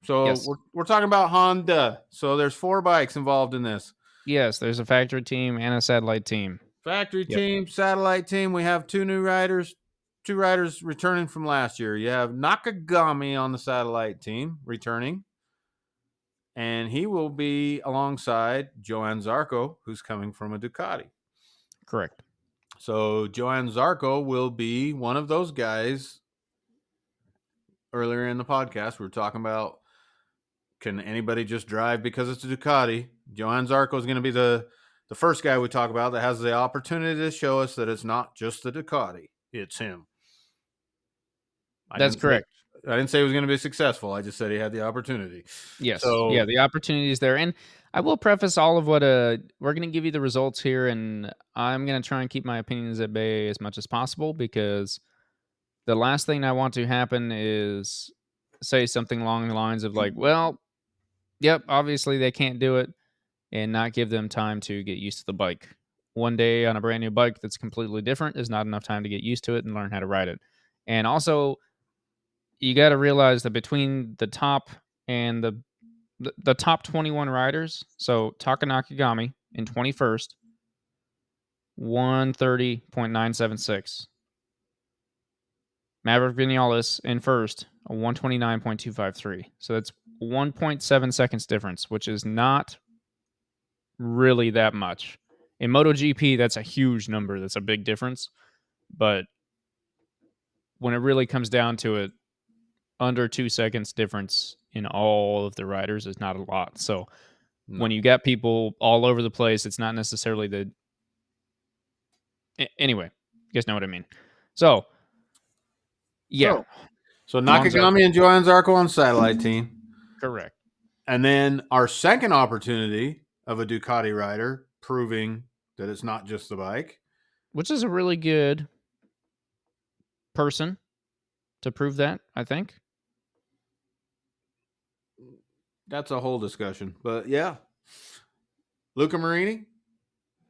so Yes. we're talking about Honda. So there's 4 bikes involved in this. Yes, there's a factory team and a satellite team. Factory Yep. team, satellite team. We have 2 new riders, 2 riders returning from last year. You have Nakagami on the satellite team returning, and he will be alongside Johann Zarco, who's coming from a Ducati. Correct. So Johann Zarco will be one of those guys. Earlier in the podcast, we were talking about, can anybody just drive because it's a Ducati? Johann Zarco is going to be the first guy we talk about that has the opportunity to show us that it's not just the Ducati, it's him. That's correct. I didn't say he was going to be successful. I just said he had the opportunity. Yes. So, yeah, the opportunity is there. And I will preface all of what we're going to give you the results here, and I'm going to try and keep my opinions at bay as much as possible, because the last thing I want to happen is say something along the lines of like, well, yep, obviously they can't do it, and not give them time to get used to the bike. One day on a brand new bike that's completely different is not enough time to get used to it and learn how to ride it. And also, you got to realize that between the top and the top 21 riders, so Taka Nakagami in 21st, 130.976. Maverick Vinales in first, a 129.253. So that's 1.7 seconds difference, which is not really that much. In MotoGP, that's a huge number. That's a big difference. But when it really comes down to it, under 2 seconds difference in all of the riders is not a lot. So when you got people all over the place, it's not necessarily the... Anyway, you guys know what I mean. So, yeah. So Nakagami and Johann Zarco on satellite team. Correct. And then our second opportunity of a Ducati rider proving that it's not just the bike. Which is a really good person to prove that, I think. That's a whole discussion. But yeah. Luca Marini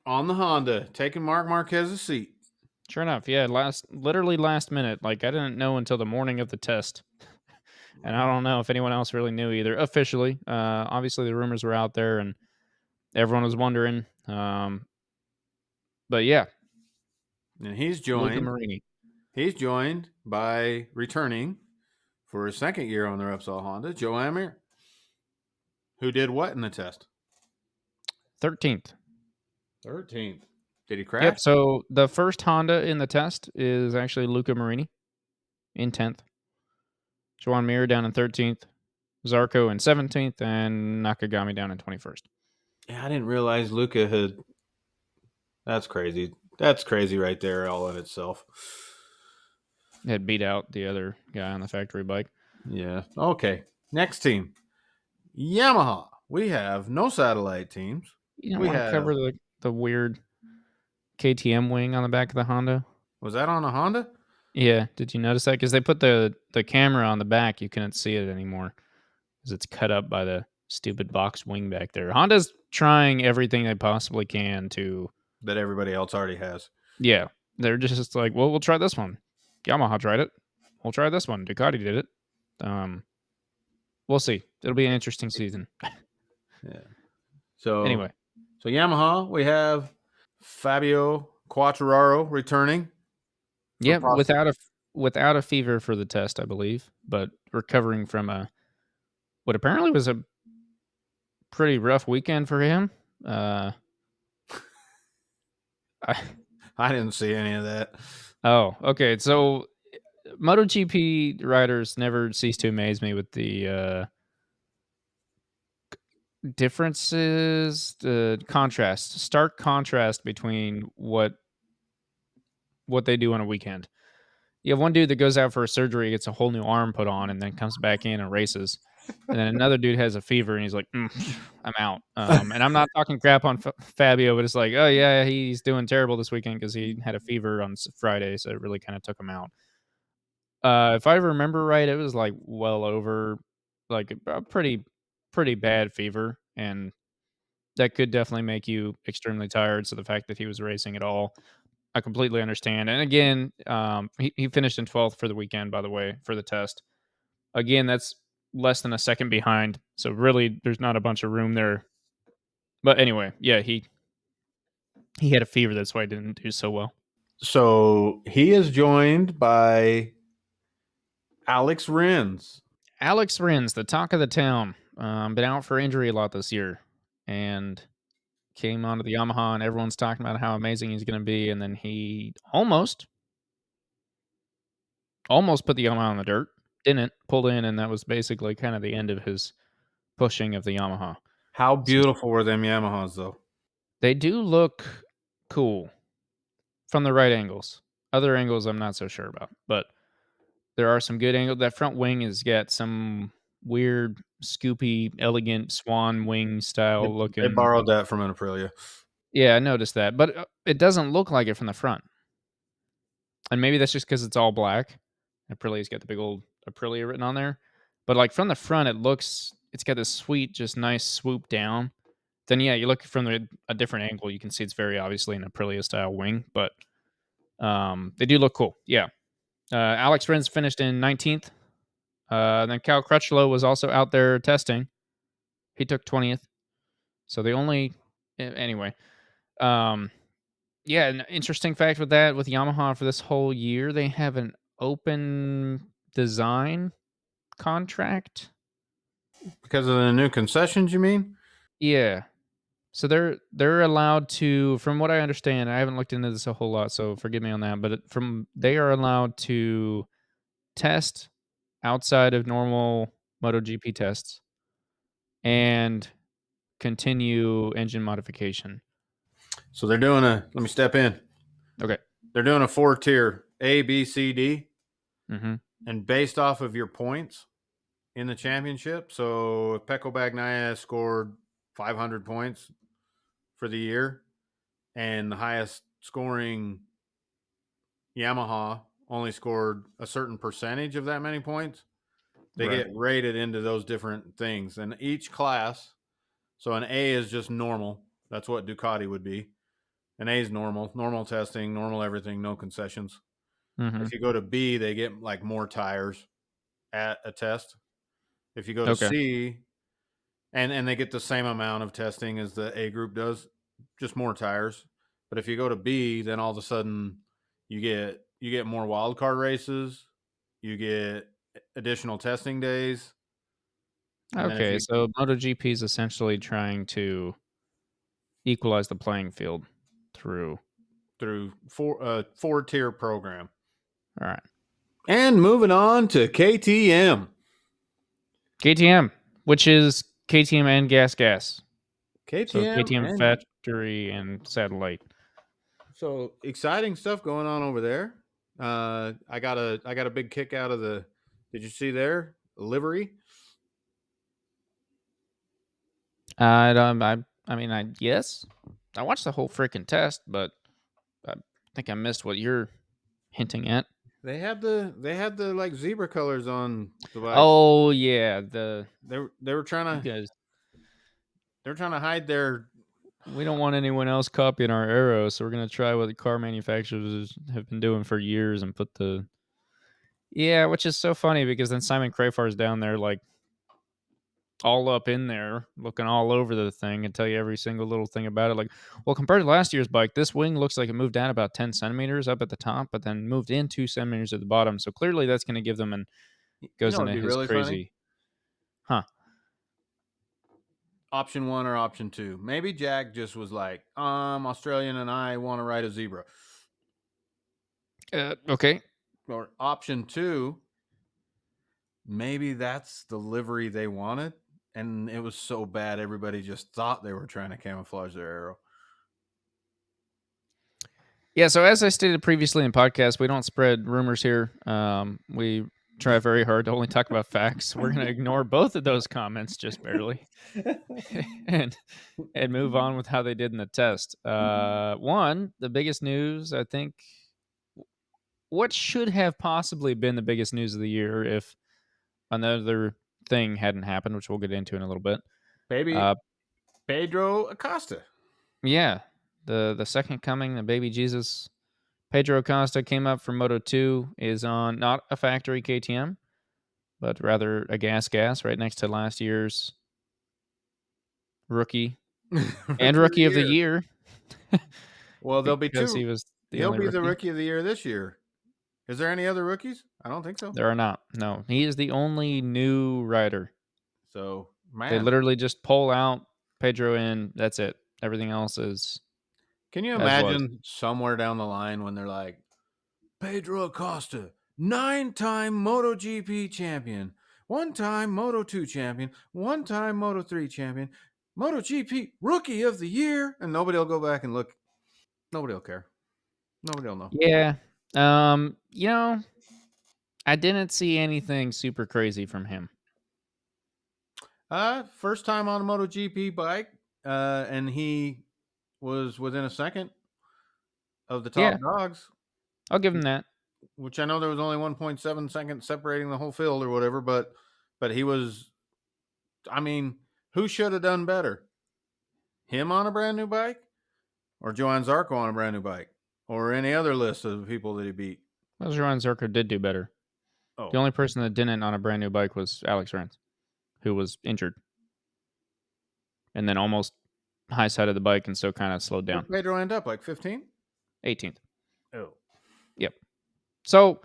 on the Honda, taking Marc Marquez's seat. Sure enough, yeah, literally last minute. Like, I didn't know until the morning of the test. And I don't know if anyone else really knew either, officially. Obviously, the rumors were out there, and everyone was wondering. But yeah. And he's joined. Luca Marini. He's joined by returning for his second year on the Repsol Honda, Joe Amir, who did what in the test? 13th. 13th. Did he crash? Yep, so the first Honda in the test is actually Luca Marini in 10th. Joan Mir down in 13th. Zarco in 17th, and Nakagami down in 21st. Yeah, I didn't realize Luca had... That's crazy. That's crazy right there all in itself. Had beat out the other guy on the factory bike. Yeah. Okay. Next team. Yamaha. We have no satellite teams. You don't want to cover the weird KTM wing on the back of the Honda? Was that on a Honda? Yeah. Did you notice that? Because they put the camera on the back. You couldn't see it anymore because it's cut up by the stupid box wing back there. Honda's trying everything they possibly can to. That everybody else already has. Yeah, they're just like, well, we'll try this one. Yamaha tried it. We'll try this one. Ducati did it. We'll see. It'll be an interesting season. Yeah. So Anyway, so Yamaha, we have Fabio Quartararo returning. yeah, without a fever for the test, I believe, but recovering from what apparently was a pretty rough weekend for him. I, I didn't see any of that. oh, okay. So MotoGP riders never cease to amaze me with the differences, the contrast, stark contrast between what they do on a weekend. You have one dude that goes out for a surgery, gets a whole new arm put on, and then comes back in and races. And then another dude has a fever, and he's like, "I'm out." And I'm not talking crap on Fabio, but it's like, oh yeah, he's doing terrible this weekend because he had a fever on Friday, so it really kind of took him out. If I remember right, it was like well over, like a pretty bad fever, and that could definitely make you extremely tired. So the fact that he was racing at all, I completely understand. And again, he finished in 12th for the weekend, by the way, for the test. Again, that's less than a second behind. So really, there's not a bunch of room there. But anyway, yeah, he had a fever. That's why he didn't do so well. So he is joined by Alex Rins. Alex Rins, the talk of the town, been out for injury a lot this year, and came onto the Yamaha, and everyone's talking about how amazing he's going to be, and then he almost put the Yamaha on the dirt, didn't, pulled in, and that was basically kind of the end of his pushing of the Yamaha. How beautiful were them Yamahas, though? They do look cool from the right angles. Other angles, I'm not so sure about, but there are some good angles. That front wing has got some weird, scoopy, elegant swan wing style looking. They borrowed that from an Aprilia. Yeah, I noticed that, but it doesn't look like it from the front. And maybe that's just because it's all black. Aprilia's got the big old Aprilia written on there. But like from the front, it's got this sweet, just nice swoop down. Then yeah, you look from a different angle, you can see it's very obviously an Aprilia style wing, but they do look cool. Yeah. Alex Rins finished in 19th. Then Cal Crutchlow was also out there testing. He took 20th. So anyway. Yeah, an interesting fact with Yamaha for this whole year, they have an open design contract. Because of the new concessions, you mean? Yeah. So they're allowed to, from what I understand, I haven't looked into this a whole lot, so forgive me on that, but they are allowed to test outside of normal MotoGP tests and continue engine modification. So they're doing let me step in. Okay. They're doing a 4-tier A, B, C, D. Mm-hmm. And based off of your points in the championship. So if Pecco Bagnaia scored 500 points for the year, and the highest scoring Yamaha only scored a certain percentage of that many points, they get rated into those different things. And each class, so an A is just normal. That's what Ducati would be. An A is normal testing, normal everything, no concessions. Mm-hmm. If you go to B, they get like more tires at a test. If you go to C, and they get the same amount of testing as the A group does, just more tires. But if you go to B, then all of a sudden you get more wild card races, you get additional testing days. Okay, so MotoGP is essentially trying to equalize the playing field through 4-tier program. All right. And moving on to KTM. KTM, which is KTM and Gas. KTM, so KTM Factory and Satellite. So exciting stuff going on over there. I got a big kick out of the. Did you see their livery? Yes, I watched the whole freaking test, but I think I missed what you're hinting at. They had the like zebra colors on the bike. Oh yeah, they were trying to. They're trying to hide their. We don't want anyone else copying our arrow, so we're gonna try what the car manufacturers have been doing for years and put the. Yeah, which is so funny because then Simon Crayfar's down there like all up in there, looking all over the thing and tell you every single little thing about it. Like, well, compared to last year's bike, this wing looks like it moved down about 10 centimeters up at the top, but then moved in 2 centimeters at the bottom. So clearly that's going to give them, and You goes know, into it'd be his really funny. crazy. Huh. Option 1 or option 2. Maybe Jack just was like, Australian and I want to ride a zebra. Okay. Or option 2, maybe that's the livery they wanted, and it was so bad everybody just thought they were trying to camouflage their arrow. Yeah, so as I stated previously in podcasts, we don't spread rumors here. We try very hard to only talk about facts. We're going to ignore both of those comments just barely and move on with how they did in the test. One, the biggest news, I think, what should have possibly been the biggest news of the year if another thing hadn't happened, which we'll get into in a little bit. Baby Pedro Acosta. Yeah, the second coming, the baby Jesus. Pedro Acosta came up from Moto 2, is on not a factory KTM, but rather a gas right next to last year's rookie and rookie of the year. Well, there'll be because two. he was the He'll only be the rookie. rookie of the year this year. Is there any other rookies? I don't think so. There are not. No, he is the only new rider. So, man. They literally just pull out Pedro in. That's it. Everything else is. Can you imagine somewhere down the line when they're like, Pedro Acosta, 9-time MotoGP champion, 1-time Moto 2 champion, 1-time Moto 3 champion, MotoGP rookie of the year, and nobody will go back and look. Nobody will care. Nobody will know. Yeah. I didn't see anything super crazy from him. First time on a MotoGP bike, and he was within a second of the top dogs. I'll give him that. Which I know there was only 1.7 seconds separating the whole field or whatever, but he was. I mean, who should have done better? Him on a brand new bike, or Johann Zarco on a brand new bike, or any other list of people that he beat? Well, Johann Zarco did do better. Oh, the only person that didn't on a brand new bike was Alex Rins, who was injured and then almost high side of the bike and so kind of slowed down. Where did Pedro end up? Like 15th? 18th. Oh. Yep. So,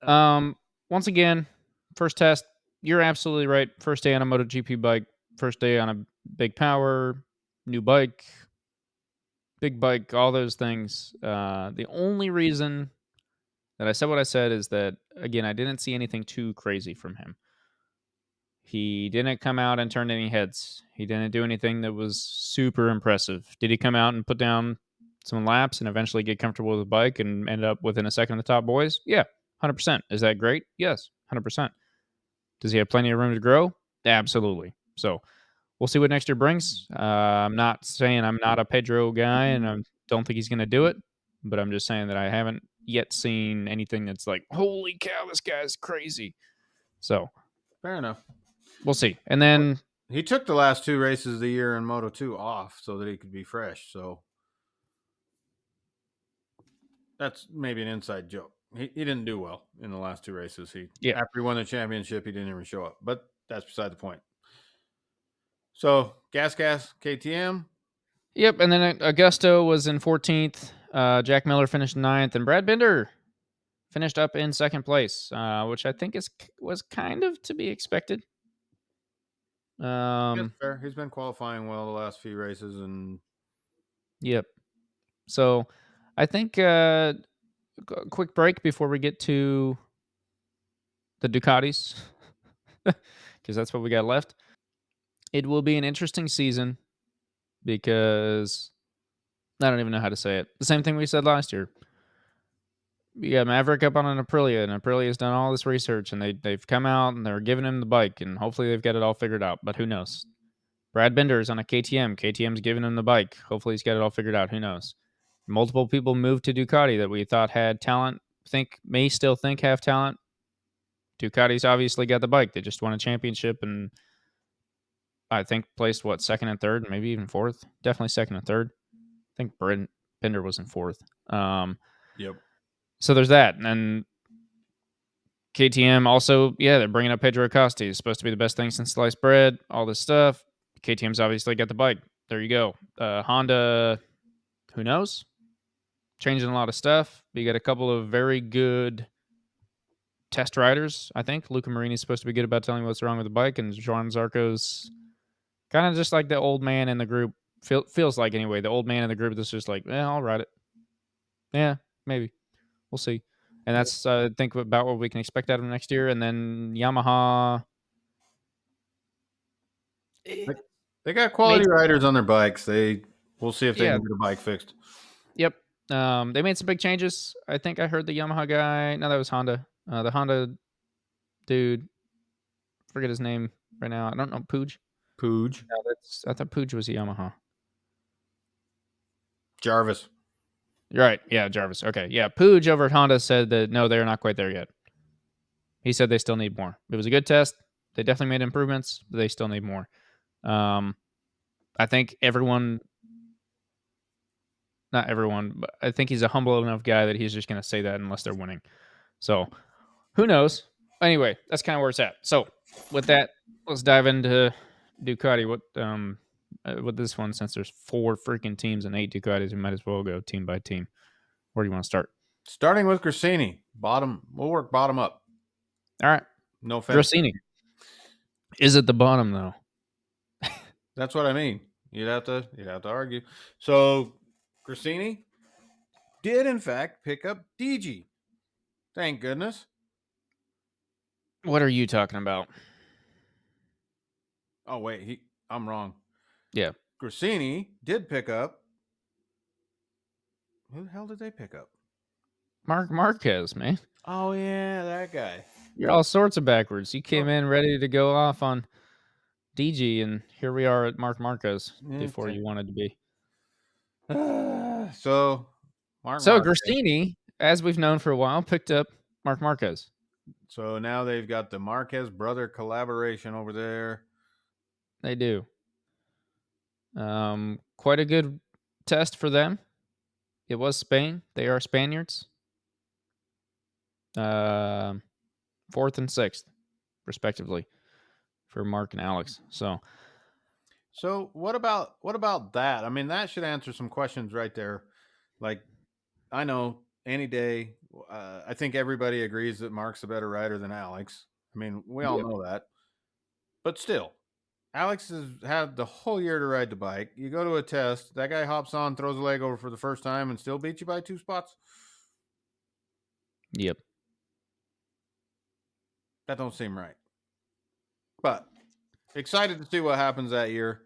once again, first test, you're absolutely right. First day on a MotoGP bike, first day on a big power, new bike, big bike, all those things. The only reason that I said what I said is that, again, I didn't see anything too crazy from him. He didn't come out and turn any heads. He didn't do anything that was super impressive. Did he come out and put down some laps and eventually get comfortable with the bike and end up within a second of the top boys? Yeah, 100%. Is that great? Yes, 100%. Does he have plenty of room to grow? Absolutely. So we'll see what next year brings. I'm not saying I'm not a Pedro guy and I don't think he's going to do it, but I'm just saying that I haven't yet seen anything that's like, holy cow, this guy's crazy. So fair enough. We'll see. And then he took the last 2 races of the year in Moto 2 off so that he could be fresh. So that's maybe an inside joke. He didn't do well in the last 2 races. After he won the championship, he didn't even show up. But that's beside the point. So Gas KTM. Yep, and then Augusto was in 14th. Jack Miller finished 9th, and Brad Binder finished up in 2nd place, which I think was kind of to be expected. That's fair. He's been qualifying well the last few races, and yep. So I think a quick break before we get to the Ducatis, because that's what we got left. It will be an interesting season because I don't even know how to say it. The same thing we said last year. You got Maverick up on an Aprilia, and Aprilia's done all this research, and they've come out and they're giving him the bike, and hopefully they've got it all figured out. But who knows? Brad Binder's on a KTM. KTM's giving him the bike. Hopefully he's got it all figured out. Who knows? Multiple people moved to Ducati that we thought had talent, may still think have talent. Ducati's obviously got the bike. They just won a championship, and I think placed second and third, maybe even fourth. Definitely second and third. I think Brent Pender was in fourth. Yep. So there's that, and then KTM also, they're bringing up Pedro Acosta. He's supposed to be the best thing since sliced bread. All this stuff. KTM's obviously got the bike. There you go. Honda, who knows? Changing a lot of stuff. But you got a couple of very good test riders, I think. Luca Marini's supposed to be good about telling what's wrong with the bike, and Joan Zarco's kind of just like the old man in the group. Feels like, anyway, the old man in the group that's just like, I'll ride it. Yeah, maybe. We'll see. And that's, think about what we can expect out of him next year. And then Yamaha. They got quality riders on their bikes. We'll see if they can get a bike fixed. Yep. They made some big changes. I think I heard the Yamaha guy. No, that was Honda. The Honda dude. Forget his name right now. I don't know. Pooj. No, I thought Pooj was a Yamaha. Jarvis. You're right. Yeah, Jarvis. Okay. Yeah, Pooj over at Honda said that no, they're not quite there yet. He said they still need more. It was a good test. They definitely made improvements, but they still need more. I think not everyone, but I think he's a humble enough guy that he's just going to say that unless they're winning. So who knows? Anyway, that's kind of where it's at. So with that, let's dive into Ducati. With this one, since there's 4 freaking teams and 8 Ducatis, we might as well go team by team. Where do you want to start? Starting with Gresini. We'll work bottom up. All right. No offense. Gresini. Is it the bottom, though? That's what I mean. You'd have to argue. So Gresini did in fact pick up DG. Thank goodness. What are you talking about? Oh wait, I'm wrong. Yeah. Gresini did pick up. Who the hell did they pick up? Marc Marquez, man. Oh yeah, that guy. You're all sorts of backwards. You came in ready to go off on DG, and here we are at Marc Marquez before you wanted to be. So Gresini, as we've known for a while, picked up Marc Marquez. So now they've got the Marquez brother collaboration over there. They do. Quite a good test for them. It was Spain. They are Spaniards. 4th and 6th, respectively, for Mark and Alex. So what about that? I mean, that should answer some questions right there. Like, I know any day, I think everybody agrees that Mark's a better rider than Alex. I mean, we all know that. But still, Alex has had the whole year to ride the bike. You go to a test, that guy hops on, throws a leg over for the first time, and still beats you by 2 spots. Yep. That don't seem right. But excited to see what happens that year.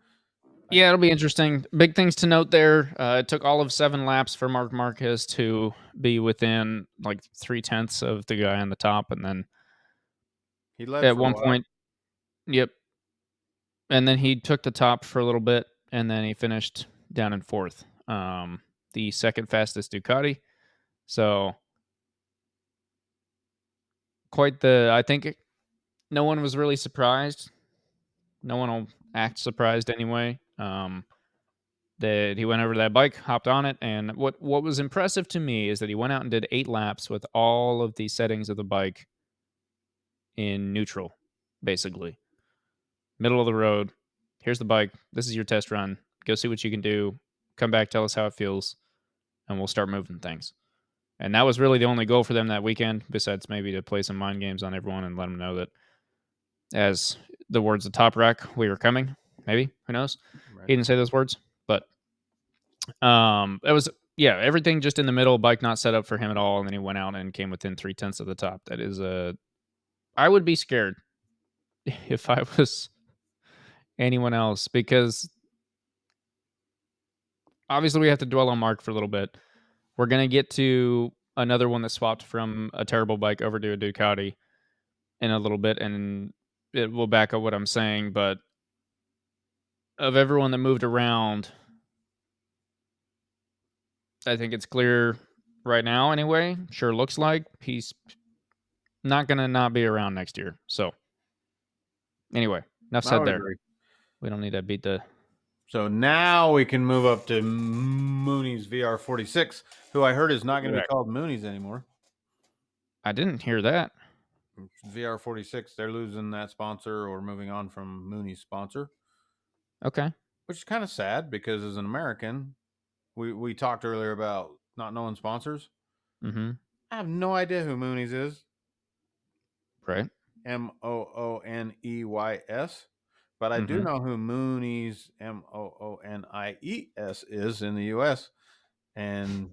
Yeah, it'll be interesting. Big things to note there. It took all of 7 laps for Marc Marquez to be within like 0.3 of the guy on the top, and then he led at for one a while. point. Yep. And then he took the top for a little bit, and then he finished down in 4th. The second fastest Ducati. So I think no one was really surprised. No one will act surprised anyway. That he went over to that bike, hopped on it, and what was impressive to me is that he went out and did 8 laps with all of the settings of the bike in neutral, basically. Middle of the road. Here's the bike. This is your test run. Go see what you can do. Come back, tell us how it feels, and we'll start moving things. And that was really the only goal for them that weekend, besides maybe to play some mind games on everyone and let them know that, as the words of Top Rack, we were coming. Maybe. Who knows? Right. He didn't say those words, but it was, everything just in the middle, bike not set up for him at all, and then he went out and came within 0.3 of the top. That is I would be scared if I was anyone else, because obviously we have to dwell on Mark for a little bit. We're going to get to another one that swapped from a terrible bike over to a Ducati in a little bit, and it will back up what I'm saying, but of everyone that moved around, I think it's clear right now anyway, sure looks like he's not going to not be around next year. So anyway, enough said there. Agree. We don't need to beat the. So now we can move up to Mooney's VR-46, who I heard is not going to be Correct. called Mooney's anymore. I didn't hear that. VR-46, they're losing that sponsor or moving on from Mooney's sponsor, Okay. which is kind of sad because as an American, we talked earlier about not knowing sponsors. Mm-hmm. I have no idea who Mooney's is. Right. Mooneys. But I do know who Mooney's Moonies is in the US. And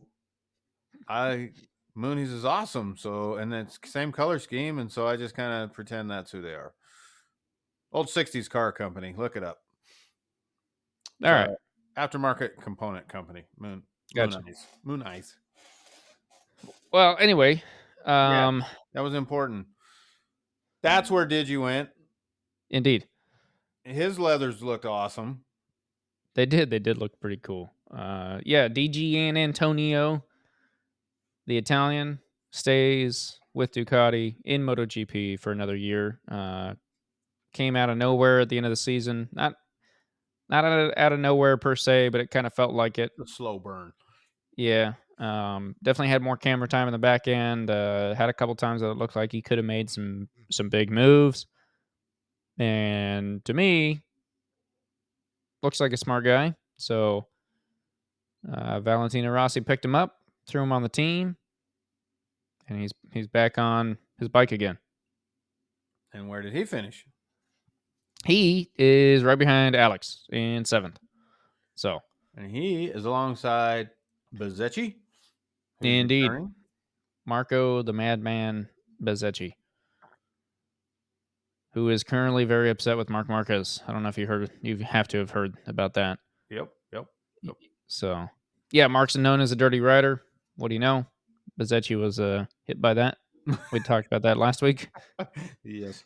Mooney's is awesome. So, and it's same color scheme. And so I just kind of pretend that's who they are. Old 60s car company. Look it up. All right. Aftermarket component company. Gotcha. Moonies. Well, anyway, Yeah, that was important. That's where Digi went. Indeed. His leathers looked awesome. They did. They did look pretty cool. Yeah, DG and Antonio, the Italian, stays with Ducati in MotoGP for another year. Came out of nowhere at the end of the season. Not out of nowhere per se, but it kind of felt like it. A slow burn. Yeah. Definitely had more camera time in the back end. Had a couple times that it looked like he could have made some big moves. And to me, looks like a smart guy. So Valentino Rossi picked him up, threw him on the team, and he's back on his bike again. And where did he finish? He is right behind Alex in 7th. So, and he is alongside Bezzecchi. Indeed, returning. Marco the Madman Bezzecchi, who is currently very upset with Marc Marquez. I don't know if you heard. You have to have heard about that. Yep. So, yeah, Mark's known as a dirty rider. What do you know? Bezzecchi was hit by that. We talked about that last week. Yes.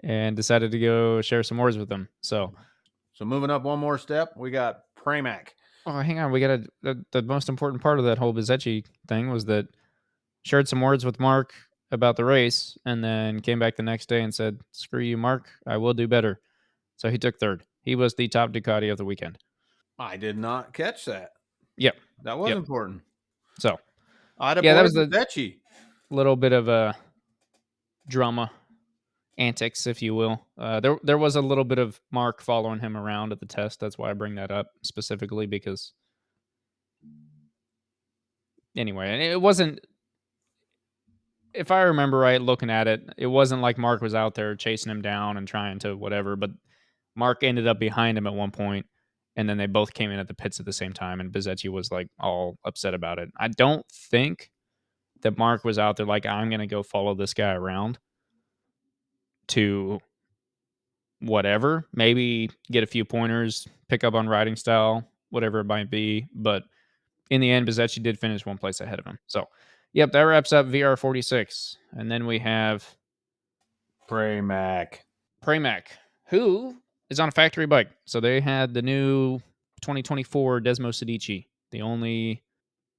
And decided to go share some words with him. So moving up one more step, we got Pramac. Oh, hang on. We got the most important part of that whole Bezzecchi thing was that shared some words with Mark about the race and then came back the next day and said, "Screw you, Mark. I will do better." So he took 3rd. He was the top Ducati of the weekend. I did not catch that. Yep. That was important. So, that was the Bezzecchi. Little bit of a drama antics, if you will. There was a little bit of Mark following him around at the test. That's why I bring that up specifically because anyway, it wasn't, if I remember right, looking at it, it wasn't like Mark was out there chasing him down and trying to whatever, but Mark ended up behind him at one point, and then they both came in at the pits at the same time, and Bezzecchi was like all upset about it. I don't think that Mark was out there like, I'm going to go follow this guy around to whatever, maybe get a few pointers, pick up on riding style, whatever it might be. But in the end, Bezzecchi did finish one place ahead of him. So, yep, that wraps up VR-46. And then we have Pramac, who is on a factory bike. So they had the new 2024 Desmo Sedici, the only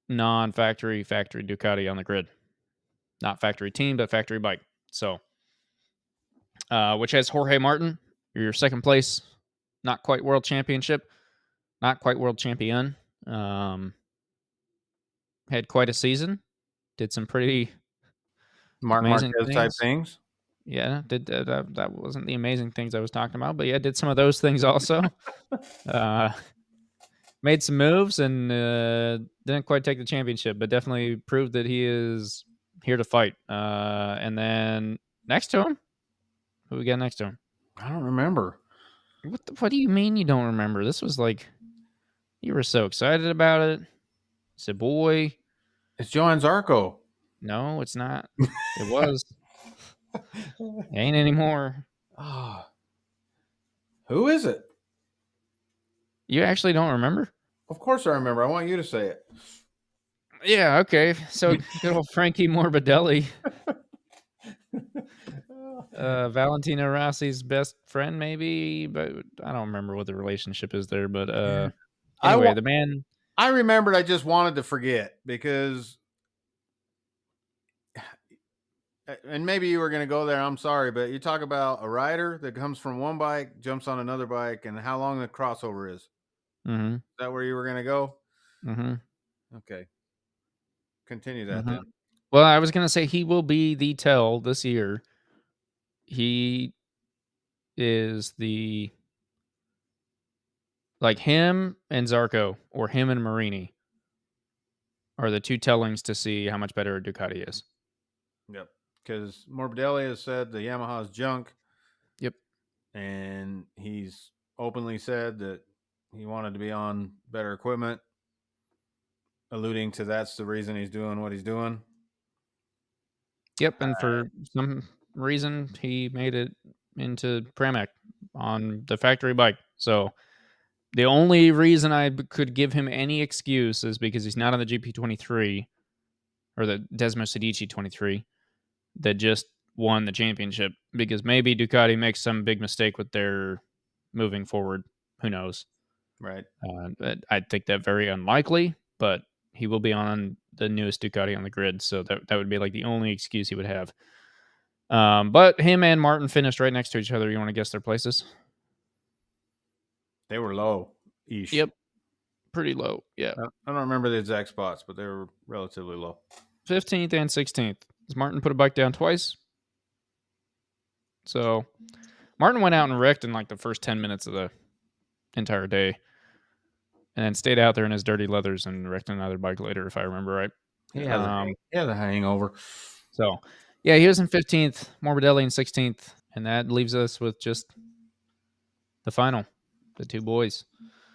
non-factory Ducati on the grid. Not factory team, but factory bike. So, which has Jorge Martin, your 2nd place, not quite world championship, not quite world champion. Had quite a season. Did some pretty Marc amazing Marquez type things. Yeah, did that wasn't the amazing things I was talking about, but yeah, did some of those things also. Made some moves and didn't quite take the championship, but definitely proved that he is here to fight. And then next to him, who we got next to him? I don't remember. What do you mean you don't remember? This was like, you were so excited about it. Said, boy. It's Johann Zarco. No, it's not. It was. Ain't anymore. Oh. Who is it? You actually don't remember? Of course I remember. I want you to say it. Yeah, okay. So good old Frankie Morbidelli. Valentino Rossi's best friend, maybe, but I don't remember what the relationship is there. But anyway, the man. I remembered. I just wanted to forget because and maybe you were going to go there. I'm sorry, but you talk about a rider that comes from one bike, jumps on another bike, and how long the crossover is. Mm-hmm. Is that where you were going to go? Mm-hmm. Okay. Continue that Mm-hmm. then. Well, I was gonna say he will be the tell this year. He is like him and Zarco or him and Marini are the two tellings to see how much better Ducati is. Yep. Because Morbidelli has said the Yamaha's junk, Yep. and he's openly said that he wanted to be on better equipment, alluding to that's the reason he's doing what he's doing. Yep. And for some reason, he made it into Pramac on the factory bike. So the only reason I could give him any excuse is because he's not on the GP23 or the Desmo Sedici 23 that just won the championship. Because maybe Ducati makes some big mistake with their moving forward. Who knows? Right. But I think that very unlikely, but he will be on the newest Ducati on the grid, so that would be like the only excuse he would have. But him and Martin finished right next to each other. You want to guess their places? They were low ish. Yep, pretty low. Yeah, I don't remember the exact spots, but they were relatively low. 15th and 16th. Does Martin put a bike down twice? So Martin went out and wrecked in like the first 10 minutes of the entire day, and then stayed out there in his dirty leathers and wrecked another bike later, if I remember right. He had a hangover. So, yeah, he was in 15th, Morbidelli in 16th, and that leaves us with just the final, the two boys.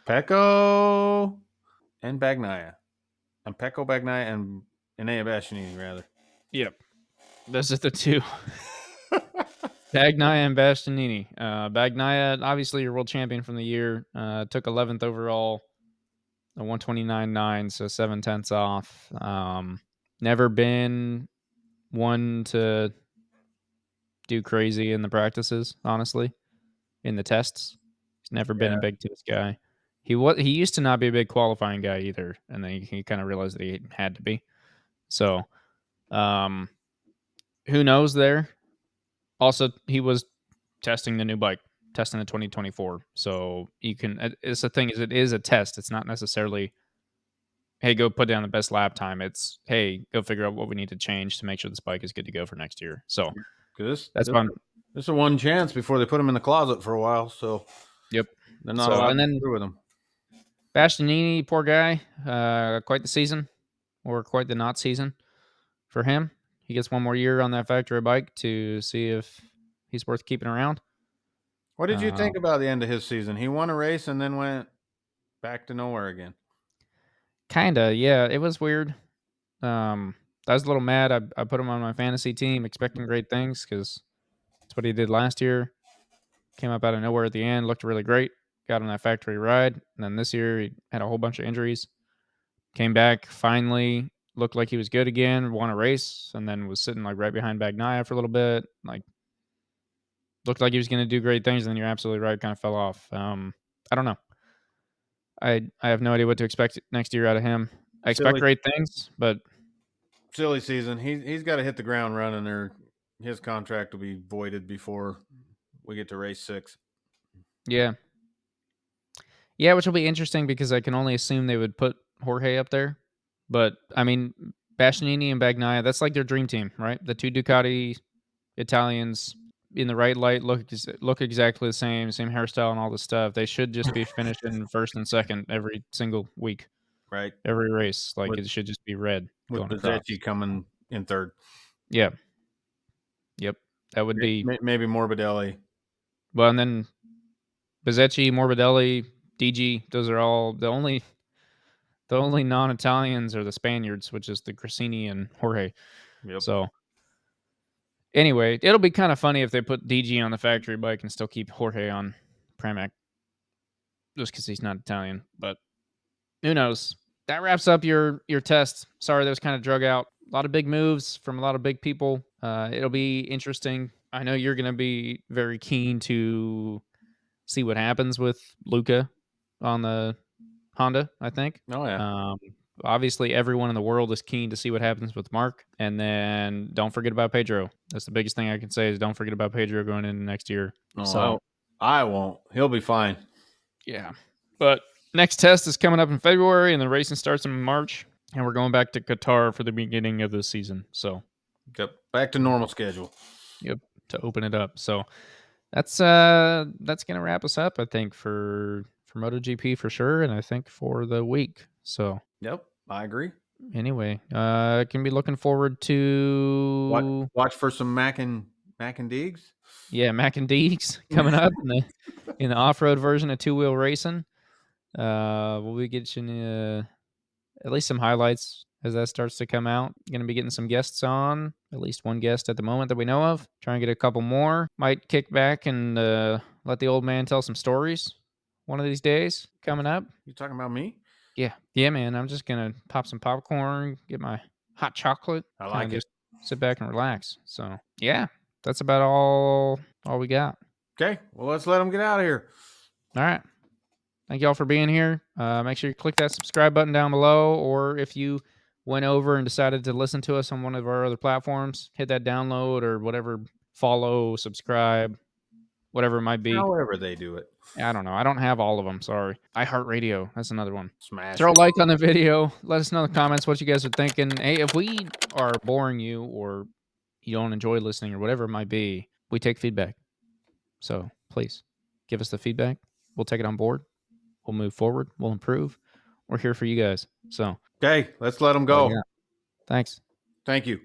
Pecco and Bagnaia. And Pecco Bagnaia and Enea Bastianini, rather. Yep. Those are the two. Bagnaia and Bastianini. Bagnaia, obviously your world champion from the year, took 11th overall, a 129.9, so 7/10 off. Never been one to do crazy in the practices, honestly, in the tests. He's never been a big test guy. He used to not be a big qualifying guy either, and then he kind of realized that he had to be. So, who knows there? Also, he was testing the new bike, testing the 2024. So you can. It's the thing is, it is a test. It's not necessarily, hey, go put down the best lap time. It's, hey, go figure out what we need to change to make sure this bike is good to go for next year. So that's fun. This is one chance before they put him in the closet for a while. So Yep. they're not allowed to screw with him. Bastianini, poor guy, quite the season, or quite the not season for him. He gets one more year on that factory bike to see if he's worth keeping around. What did you think about the end of his season? He won a race and then went back to nowhere again. Kinda, yeah. It was weird. I was a little mad. I put him on my fantasy team expecting great things because that's what he did last year. Came up out of nowhere at the end, looked really great. Got on that factory ride. And then this year he had a whole bunch of injuries. Came back, finally looked like he was good again, won a race, and then was sitting like right behind Bagnaia for a little bit. Like, looked like he was going to do great things, and then you're absolutely right, kind of fell off. I don't know. I have no idea what to expect next year out of him. I expect great things, but silly season. He's got to hit the ground running, or his contract will be voided before we get to race 6. Yeah. Yeah, which will be interesting because I can only assume they would put Jorge up there. But, I mean, Bastianini and Bagnaia, that's like their dream team, right? The two Ducati Italians in the right light look exactly the same hairstyle and all this stuff. They should just be finishing first and second every single week. Right. Every race. Like, it should just be red. With Bezzecchi coming in third. Yeah. Yep. That would be... Maybe Morbidelli. Well, and then Bezzecchi, Morbidelli, DG, those are all the only non-Italians are the Spaniards, which is the Grassini and Jorge. Yep. So anyway, it'll be kind of funny if they put DG on the factory bike and still keep Jorge on Pramac, just because he's not Italian. But who knows? That wraps up your test. Sorry, that was kind of drug out. A lot of big moves from a lot of big people. It'll be interesting. I know you're going to be very keen to see what happens with Luca on the Honda, I think. Oh, yeah. obviously everyone in the world is keen to see what happens with Mark. And then don't forget about Pedro. That's the biggest thing I can say is don't forget about Pedro going into next year. No, So I won't. He'll be fine. yeah. But next test is coming up in February, and the racing starts in March. And we're going back to Qatar for the beginning of the season. So Yep. Back to normal schedule. Yep, to open it up. So that's gonna wrap us up, I think, for MotoGP for sure, and I think for the week. So Yep, I agree. anyway, can be looking forward to Watch for some Mac and Deegs. Yeah, Mac and Deeks coming up in the off road version of Two Wheel Racing. We'll be getting at least some highlights as that starts to come out. Going to be getting some guests on, at least one guest at the moment that we know of. Try and get a couple more. Might kick back and let the old man tell some stories one of these days coming up. You talking about me? Yeah, man. I'm just going to pop some popcorn, get my hot chocolate. I like it. Just sit back and relax. So, yeah, that's about all we got. Okay, well, let's let them get out of here. All right. Thank y'all for being here. Make sure you click that subscribe button down below, or if you went over and decided to listen to us on one of our other platforms, hit that download or whatever, follow, subscribe, whatever it might be. However they do it. I don't know. I don't have all of them. Sorry. iHeartRadio. That's another one. Smash Throw a it. like on the video. Let us know in the comments what you guys are thinking. Hey, if we are boring you or you don't enjoy listening or whatever it might be, we take feedback. So please give us the feedback. We'll take it on board. We'll move forward. We'll improve. We're here for you guys. So, Okay, let's let them go. yeah. Thanks. Thank you.